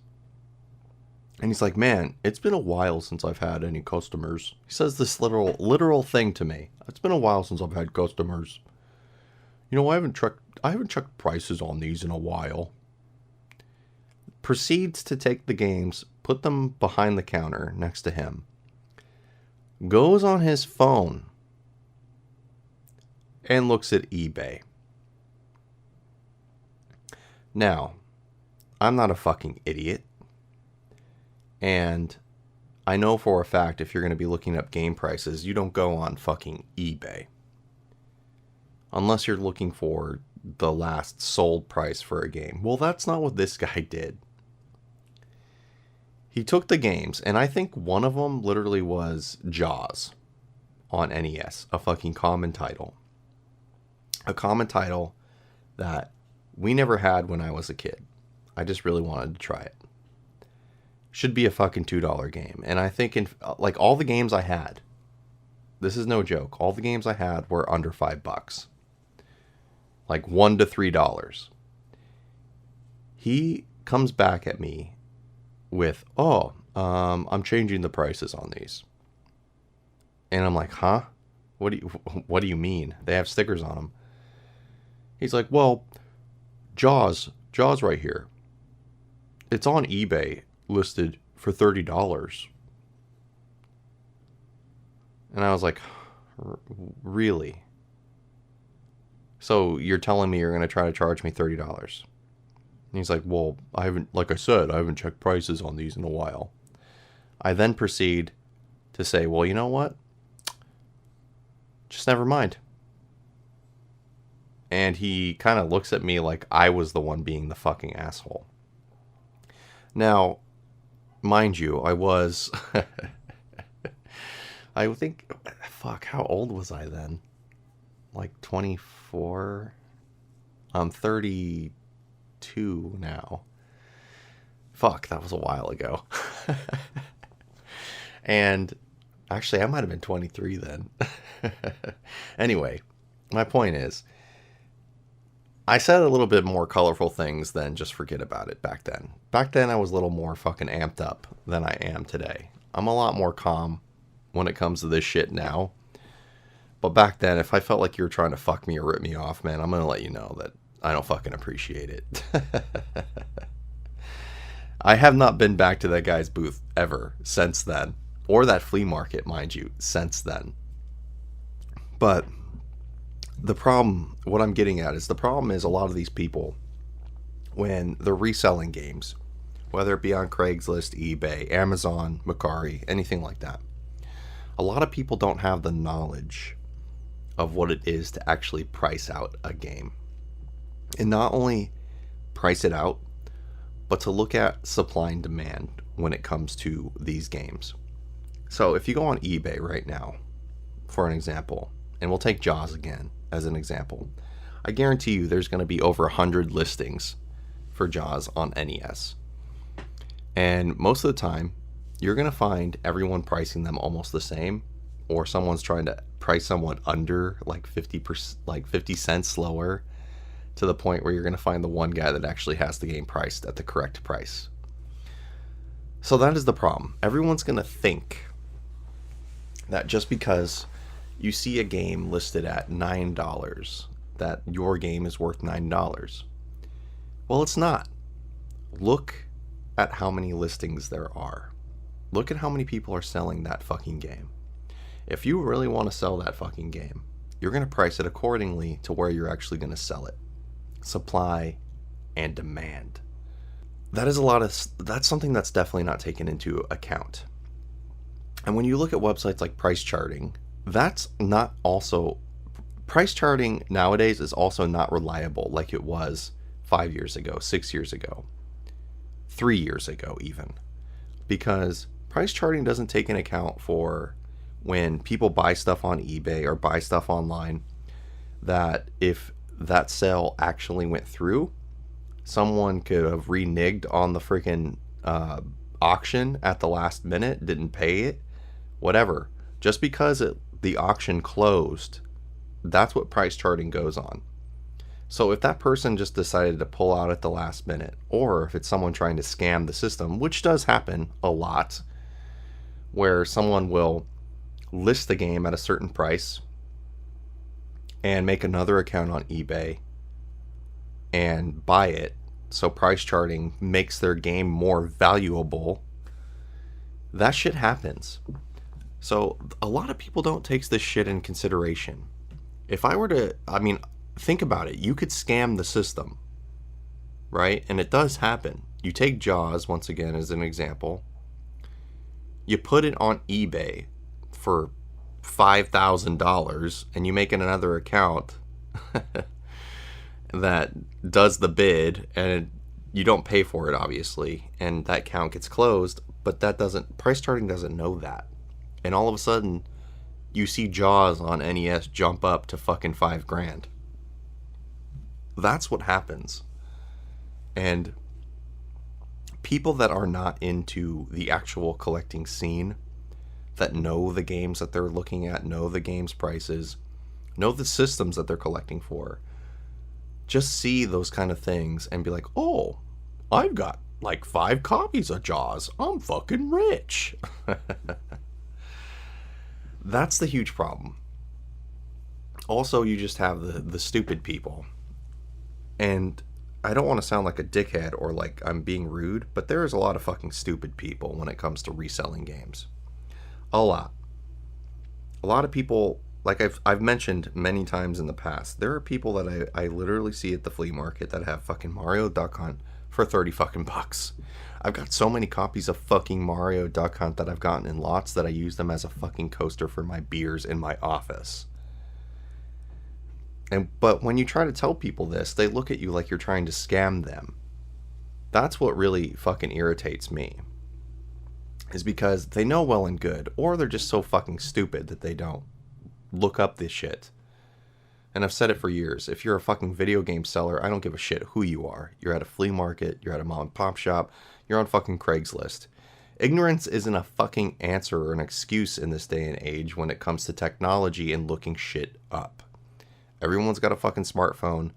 and he's like, "Man, it's been a while since I've had any customers." He says this literal thing to me. "It's been a while since I've had customers. You know, I haven't checked prices on these in a while." Proceeds to take the games, put them behind the counter next to him. Goes on his phone and looks at eBay. Now, I'm not a fucking idiot. And I know for a fact if you're going to be looking up game prices, you don't go on fucking eBay. Unless you're looking for the last sold price for a game. Well, that's not what this guy did. He took the games, and I think one of them literally was Jaws on NES, a fucking common title. A common title that we never had when I was a kid. I just really wanted to try it. Should be a fucking $2 game. And I think in like all the games I had, this is no joke, all the games I had were under $5. Like $1 to $3. He comes back at me with, I'm changing the prices on these. And I'm like, huh? What do you mean? They have stickers on them. He's like, well, Jaws right here. It's on eBay listed for $30. And I was like, really? So you're telling me you're going to try to charge me $30? And he's like, well, I haven't checked prices on these in a while. I then proceed to say, well, you know what? Just never mind. And he kind of looks at me like I was the one being the fucking asshole. Now, mind you, I was... I think... Fuck, how old was I then? Like 24? I'm 32 now. Fuck, that was a while ago. And actually, I might have been 23 then. Anyway, my point is, I said a little bit more colorful things than just forget about it back then. Back then, I was a little more fucking amped up than I am today. I'm a lot more calm when it comes to this shit now. But back then, if I felt like you were trying to fuck me or rip me off, man, I'm going to let you know that I don't fucking appreciate it. I have not been back to that guy's booth ever since then. Or that flea market, mind you, since then. But the problem, what I'm getting at is, the problem is a lot of these people, when they're reselling games, whether it be on Craigslist, eBay, Amazon, Mercari, anything like that, a lot of people don't have the knowledge of what it is to actually price out a game. And not only price it out, but to look at supply and demand when it comes to these games. So if you go on eBay right now, for an example, and we'll take Jaws again as an example, I guarantee you there's going to be over 100 listings for Jaws on NES. And most of the time, you're going to find everyone pricing them almost the same, or someone's trying to price someone under like 50%, like 50 cents lower, to the point where you're going to find the one guy that actually has the game priced at the correct price. So that is the problem. Everyone's going to think that just because you see a game listed at $9, that your game is worth $9. Well, it's not. Look at how many listings there are. Look at how many people are selling that fucking game. If you really want to sell that fucking game, you're going to price it accordingly to where you're actually going to sell it. Supply and demand. That's something that's definitely not taken into account. And when you look at websites like price charting, that's not also price charting nowadays is also not reliable like it was 5 years ago, 6 years ago, 3 years ago even. Because price charting doesn't take into account for when people buy stuff on eBay or buy stuff online, that if that sale actually went through, someone could have reneged on the freaking auction at the last minute, didn't pay it, whatever. Just because the auction closed, that's what price charting goes on. So if that person just decided to pull out at the last minute, or if it's someone trying to scam the system, which does happen a lot, where someone will list the game at a certain price and make another account on eBay and buy it, so price charting makes their game more valuable, that shit happens. So a lot of people don't take this shit in consideration. If I were to, think about it. You could scam the system, right? And it does happen. You take Jaws, once again, as an example. You put it on eBay for $5,000, and you make another account that does the bid, and you don't pay for it, obviously, and that account gets closed, but price charting doesn't know that. And all of a sudden, you see Jaws on NES jump up to fucking $5,000. That's what happens. And people that are not into the actual collecting scene, that know the games that they're looking at, know the games prices, know the systems that they're collecting for, just see those kind of things and be like, oh, I've got like 5 copies of Jaws. I'm fucking rich. That's the huge problem. Also, you just have the stupid people. And I don't want to sound like a dickhead or like I'm being rude, but there is a lot of fucking stupid people when it comes to reselling games. A lot of people, like I've mentioned many times in the past, there are people that I literally see at the flea market that have fucking Mario Duck Hunt for 30 fucking bucks. I've got so many copies of fucking Mario Duck Hunt that I've gotten in lots that I use them as a fucking coaster for my beers in my office. But when you try to tell people this, they look at you like you're trying to scam them. That's what really fucking irritates me. Is because they know well and good, or they're just so fucking stupid that they don't look up this shit. And I've said it for years. If you're a fucking video game seller, I don't give a shit who you are. You're at a flea market, you're at a mom and pop shop, you're on fucking Craigslist. Ignorance isn't a fucking answer or an excuse in this day and age when it comes to technology and looking shit up. Everyone's got a fucking smartphone.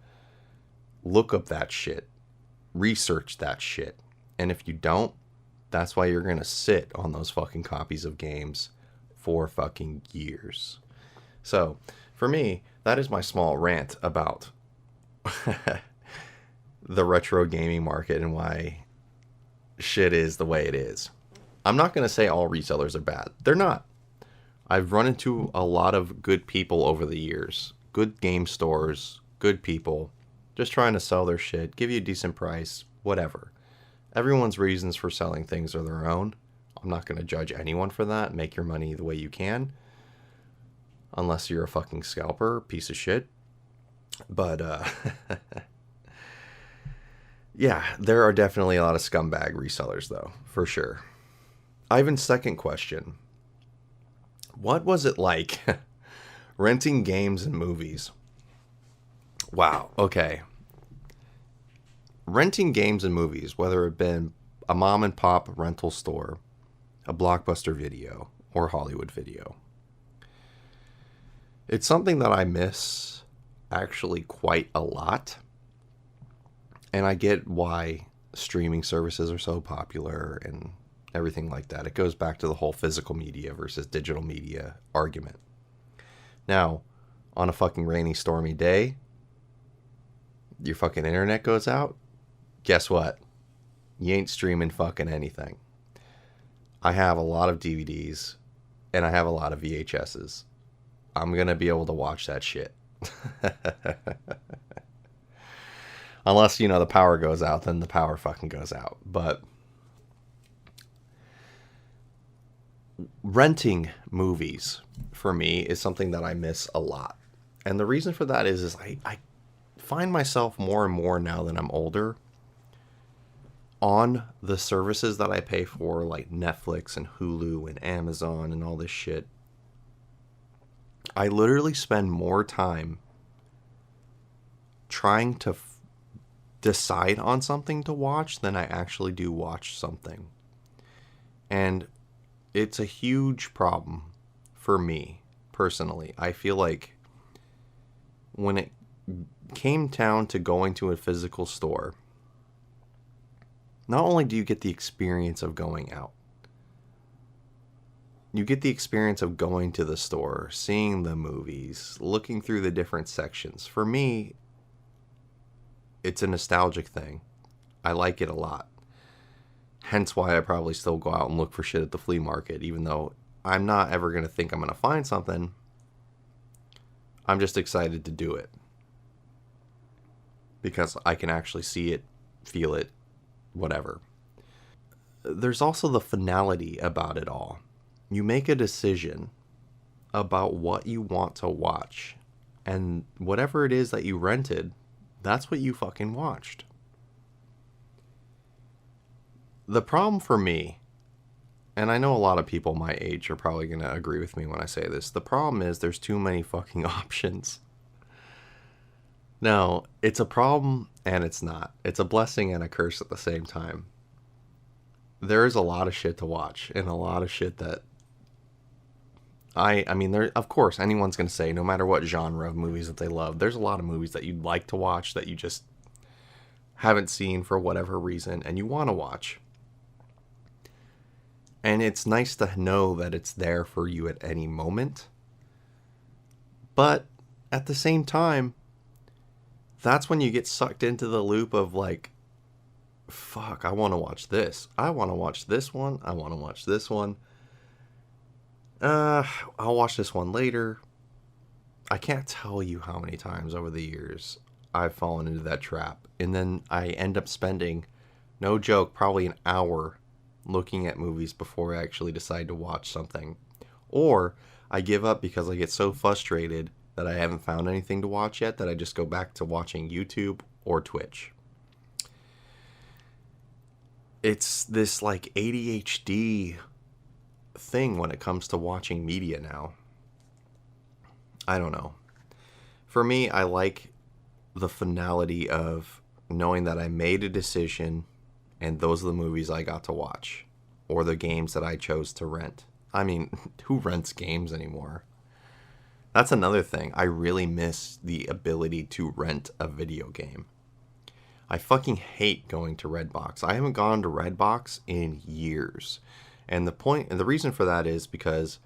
Look up that shit. Research that shit. And if you don't, that's why you're gonna sit on those fucking copies of games for fucking years. So, for me, that is my small rant about the retro gaming market and why shit is the way it is. I'm not gonna say all resellers are bad. They're not. I've run into a lot of good people over the years. Good game stores, good people, just trying to sell their shit, give you a decent price, whatever. Everyone's reasons for selling things are their own. I'm not going to judge anyone for that. Make your money the way you can. Unless you're a fucking scalper, piece of shit. But, yeah, there are definitely a lot of scumbag resellers, though, for sure. Ivan's second question. What was it like renting games and movies? Wow, okay. Renting games and movies, whether it been a mom and pop rental store, a Blockbuster Video, or Hollywood Video. It's something that I miss actually quite a lot. And I get why streaming services are so popular and everything like that. It goes back to the whole physical media versus digital media argument. Now, on a fucking rainy, stormy day, your fucking internet goes out. Guess what? You ain't streaming fucking anything. I have a lot of DVDs and I have a lot of VHSs. I'm gonna be able to watch that shit. Unless, the power goes out, then the power fucking goes out. But renting movies, for me, is something that I miss a lot. And the reason for that is I find myself more and more now that I'm older on the services that I pay for, like Netflix and Hulu and Amazon and all this shit. I literally spend more time trying to decide on something to watch than I actually do watch something. And it's a huge problem for me personally. I feel like when it came down to going to a physical store, not only do you get the experience of going out, you get the experience of going to the store, seeing the movies, looking through the different sections. For me, it's a nostalgic thing. I like it a lot. Hence why I probably still go out and look for shit at the flea market, even though I'm not ever going to think I'm going to find something. I'm just excited to do it. Because I can actually see it, feel it, whatever. There's also the finality about it all. You make a decision about what you want to watch, and whatever it is that you rented, that's what you fucking watched. The problem for me, and I know a lot of people my age are probably going to agree with me when I say this, the problem is there's too many fucking options. Now, it's a problem and it's not. It's a blessing and a curse at the same time. There is a lot of shit to watch, and a lot of shit that I mean, there, of course, anyone's going to say, no matter what genre of movies that they love, there's a lot of movies that you'd like to watch that you just haven't seen for whatever reason and you want to watch. And it's nice to know that it's there for you at any moment. But at the same time, that's when you get sucked into the loop of like, fuck, I want to watch this. I want to watch this one. I want to watch this one. I'll watch this one later. I can't tell you how many times over the years I've fallen into that trap. And then I end up spending, no joke, probably an hour looking at movies before I actually decide to watch something. Or I give up because I get so frustrated that I haven't found anything to watch yet that I just go back to watching YouTube or Twitch. It's this like ADHD thing when it comes to watching media now. I don't know. For me, I like the finality of knowing that I made a decision and those are the movies I got to watch, or the games that I chose to rent. I mean, who rents games anymore? That's another thing. I really miss the ability to rent a video game. I fucking hate going to Redbox. I haven't gone to Redbox in years. And the reason for that is because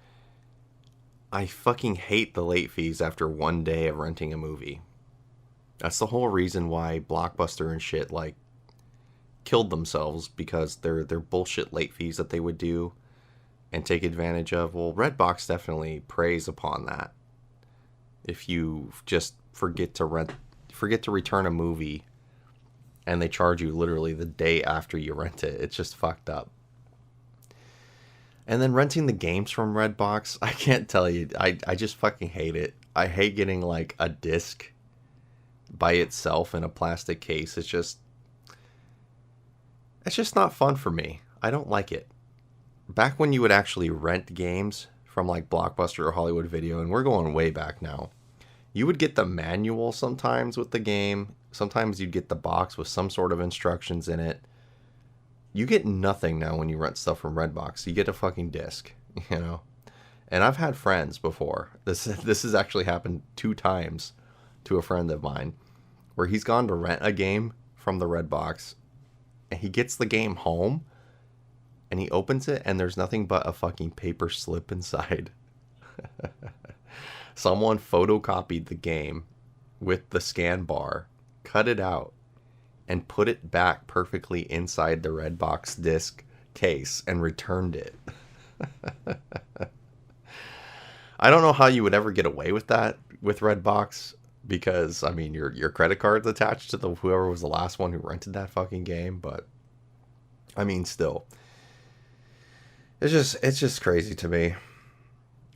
I fucking hate the late fees after one day of renting a movie. That's the whole reason why Blockbuster and shit like killed themselves, because they're bullshit late fees that they would do and take advantage of. Well, Redbox definitely preys upon that. If you just forget to return a movie and they charge you literally the day after you rent it, it's just fucked up. And then renting the games from Redbox, I can't tell you, I just fucking hate it. I hate getting like a disc by itself in a plastic case. It's just not fun for me. I don't like it. Back when you would actually rent games from like Blockbuster or Hollywood Video, and we're going way back now, you would get the manual sometimes with the game. Sometimes you'd get the box with some sort of instructions in it. You get nothing now when you rent stuff from Redbox. You get a fucking disc, you know? And I've had friends before. This has actually happened 2 times to a friend of mine, where he's gone to rent a game from the Redbox, and he gets the game home, and he opens it, and there's nothing but a fucking paper slip inside. Someone photocopied the game with the scan bar, cut it out, and put it back perfectly inside the Redbox disc case and returned it. I don't know how you would ever get away with that with Redbox, because I mean your credit card's attached to whoever was the last one who rented that fucking game, but I mean still. It's just crazy to me.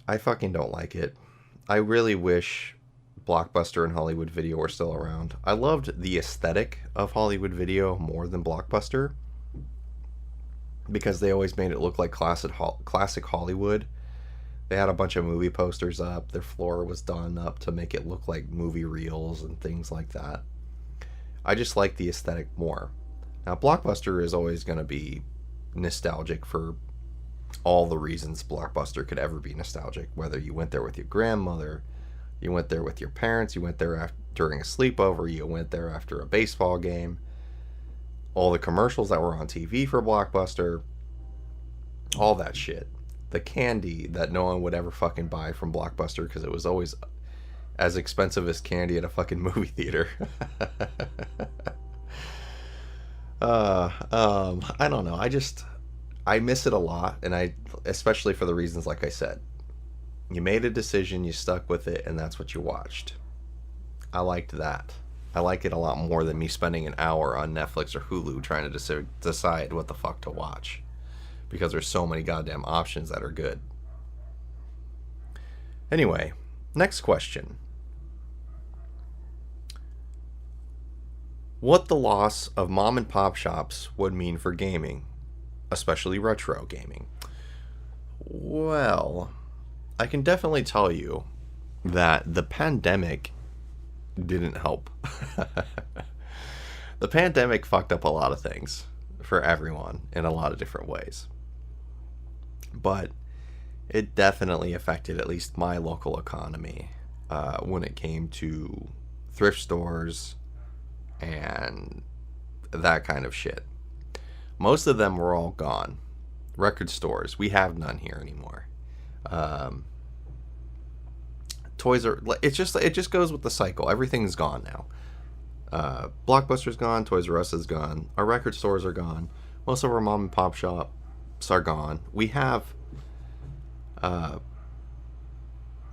I fucking don't like it. I really wish Blockbuster and Hollywood Video were still around. I loved the aesthetic of Hollywood Video more than Blockbuster, because they always made it look like classic Hollywood. They had a bunch of movie posters up. Their floor was done up to make it look like movie reels and things like that. I just like the aesthetic more. Now, Blockbuster is always going to be nostalgic for all the reasons Blockbuster could ever be nostalgic. Whether you went there with your grandmother, you went there with your parents, you went there during a sleepover, you went there after a baseball game. All the commercials that were on TV for Blockbuster, all that shit. The candy that no one would ever fucking buy from Blockbuster because it was always as expensive as candy at a fucking movie theater. I don't know. I miss it a lot, and especially for the reasons like I said. You made a decision, you stuck with it, and that's what you watched. I liked that. I like it a lot more than me spending an hour on Netflix or Hulu trying to decide what the fuck to watch, because there's so many goddamn options that are good. Anyway, next question. What the loss of mom and pop shops would mean for gaming, especially retro gaming? Well, I can definitely tell you that the pandemic didn't help. The pandemic fucked up a lot of things for everyone in a lot of different ways. But it definitely affected at least my local economy when it came to thrift stores and that kind of shit. Most of them were all gone. Record stores, we have none here anymore. Toys are, it just goes with the cycle. Everything's gone now. Blockbuster's gone, Toys R Us is gone, our record stores are gone, most of our mom and pop shops are gone. We have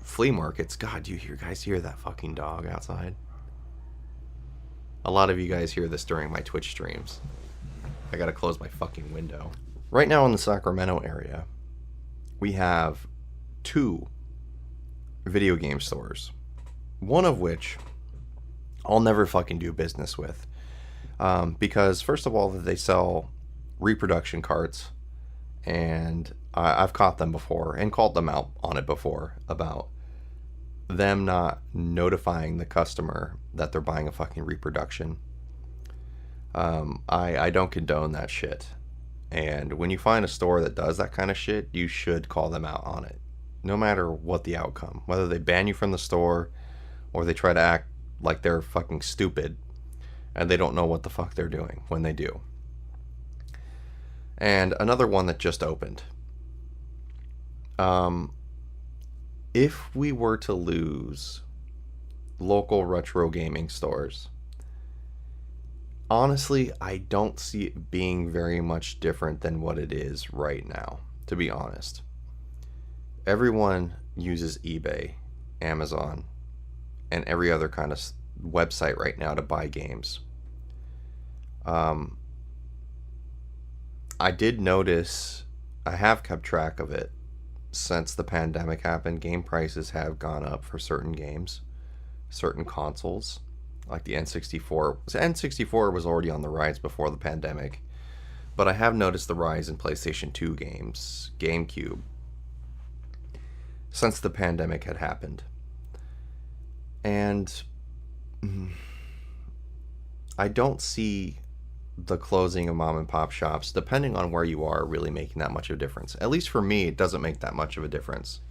flea markets. God, do you guys hear that fucking dog outside? A lot of you guys hear this during my Twitch streams. I gotta close my fucking window. Right now in the Sacramento area, we have 2 video game stores. One of which I'll never fucking do business with. Because first of all, they sell reproduction carts, and I've caught them before and called them out on it before about them not notifying the customer that they're buying a fucking reproduction. I don't condone that shit. And when you find a store that does that kind of shit, you should call them out on it. No matter what the outcome. Whether they ban you from the store or they try to act like they're fucking stupid and they don't know what the fuck they're doing when they do. And another one that just opened. If we were to lose local retro gaming stores, honestly, I don't see it being very much different than what it is right now, to be honest. Everyone uses eBay, Amazon, and every other kind of website right now to buy games. I did notice, I have kept track of it, since the pandemic happened, game prices have gone up for certain games, certain consoles, like the N64. The N64 was already on the rise before the pandemic, but I have noticed the rise in PlayStation 2 games, GameCube, since the pandemic had happened. And I don't see the closing of mom and pop shops, depending on where you are, really making that much of a difference. At least for me, it doesn't make that much of a difference.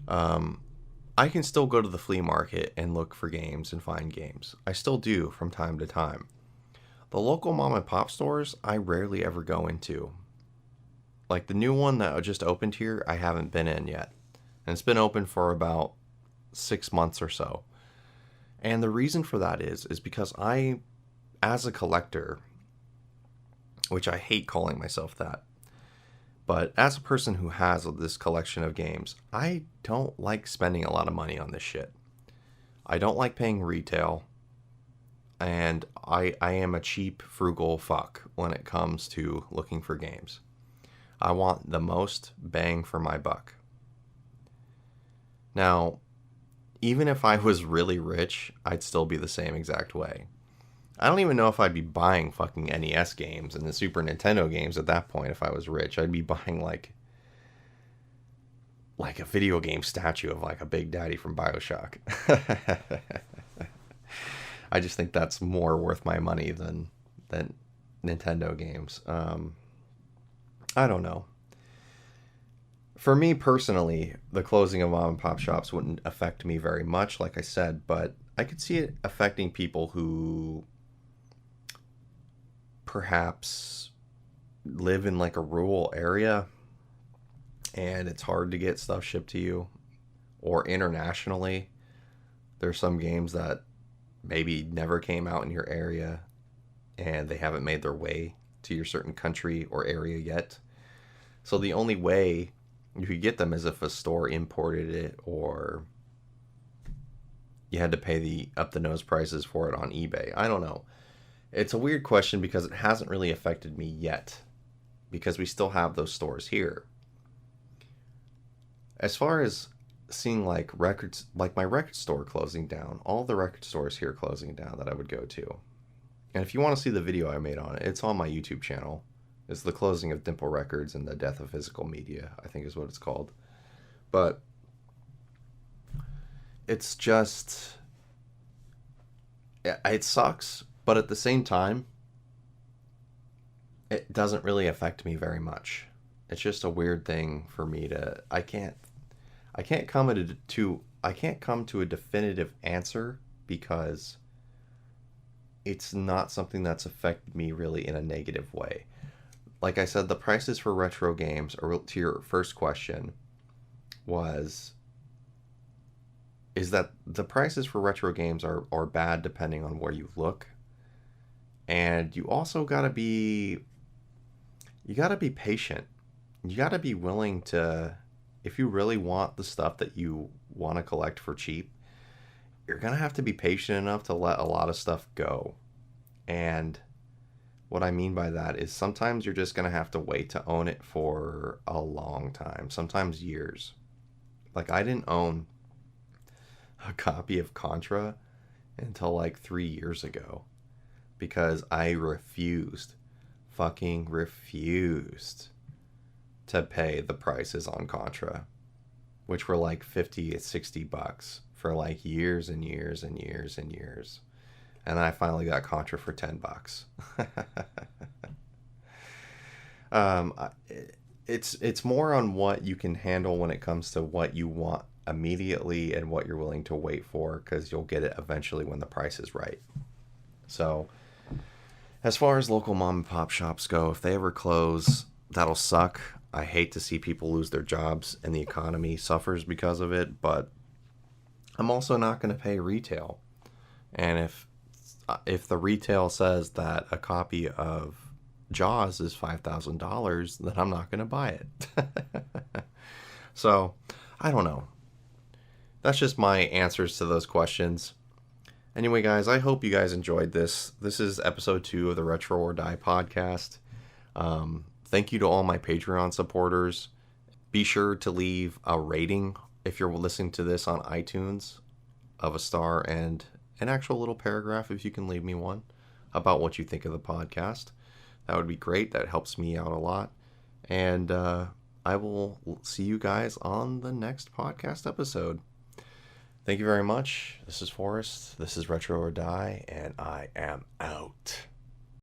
I can still go to the flea market and look for games and find games. I still do from time to time. The local mom and pop stores, I rarely ever go into. Like the new one that just opened here, I haven't been in yet. And it's been open for about 6 months or so. And the reason for that is because I, as a collector, which I hate calling myself that, but as a person who has this collection of games, I don't like spending a lot of money on this shit. I don't like paying retail, and I am a cheap, frugal fuck when it comes to looking for games. I want the most bang for my buck. Now, even if I was really rich, I'd still be the same exact way. I don't even know if I'd be buying fucking NES games and the Super Nintendo games at that point if I was rich. I'd be buying like a video game statue of like a Big Daddy from BioShock. I just think that's more worth my money than Nintendo games. I don't know. For me personally, the closing of mom and pop shops wouldn't affect me very much, like I said, but I could see it affecting people who perhaps live in like a rural area and it's hard to get stuff shipped to you, or internationally. There's some games that maybe never came out in your area and they haven't made their way to your certain country or area yet. So the only way you could get them is if a store imported it, or you had to pay the up-the-nose prices for it on eBay. I don't know. It's a weird question because it hasn't really affected me yet, because we still have those stores here. As far as seeing like records, like my record store closing down, all the record stores here closing down that I would go to. And if you want to see the video I made on it, it's on my YouTube channel. It's the closing of Dimple Records and the death of physical media, I think is what it's called. But it's just, it sucks, but at the same time, it doesn't really affect me very much. It's just a weird thing for me to, I can't come to a definitive answer, because it's not something that's affected me really in a negative way. Like I said, the prices for retro games, or to your first question, is that the prices for retro games are bad depending on where you look. And you also gotta be patient. You gotta be willing to, if you really want the stuff that you want to collect for cheap, you're gonna have to be patient enough to let a lot of stuff go. And what I mean by that is sometimes you're just gonna have to wait to own it for a long time, sometimes years. Like, I didn't own a copy of Contra until like 3 years ago, because I fucking refused to pay the prices on Contra, which were like $50 to $60 for like years and years and years and years. And I finally got Contra for $10. It's more on what you can handle when it comes to what you want immediately and what you're willing to wait for, because you'll get it eventually when the price is right. So as far as local mom and pop shops go, if they ever close, that'll suck. I hate to see people lose their jobs and the economy suffers because of it, but I'm also not going to pay retail. And if the retail says that a copy of Jaws is $5,000, then I'm not going to buy it. So, I don't know. That's just my answers to those questions. Anyway, guys, I hope you guys enjoyed this. This is episode 2 of the Retro or Die podcast. Thank you to all my Patreon supporters. Be sure to leave a rating if you're listening to this on iTunes of a star, and an actual little paragraph, if you can leave me one, about what you think of the podcast. That would be great. That helps me out a lot. And I will see you guys on the next podcast episode. Thank you very much. This is Forrest. This is Retro or Die, and I am out.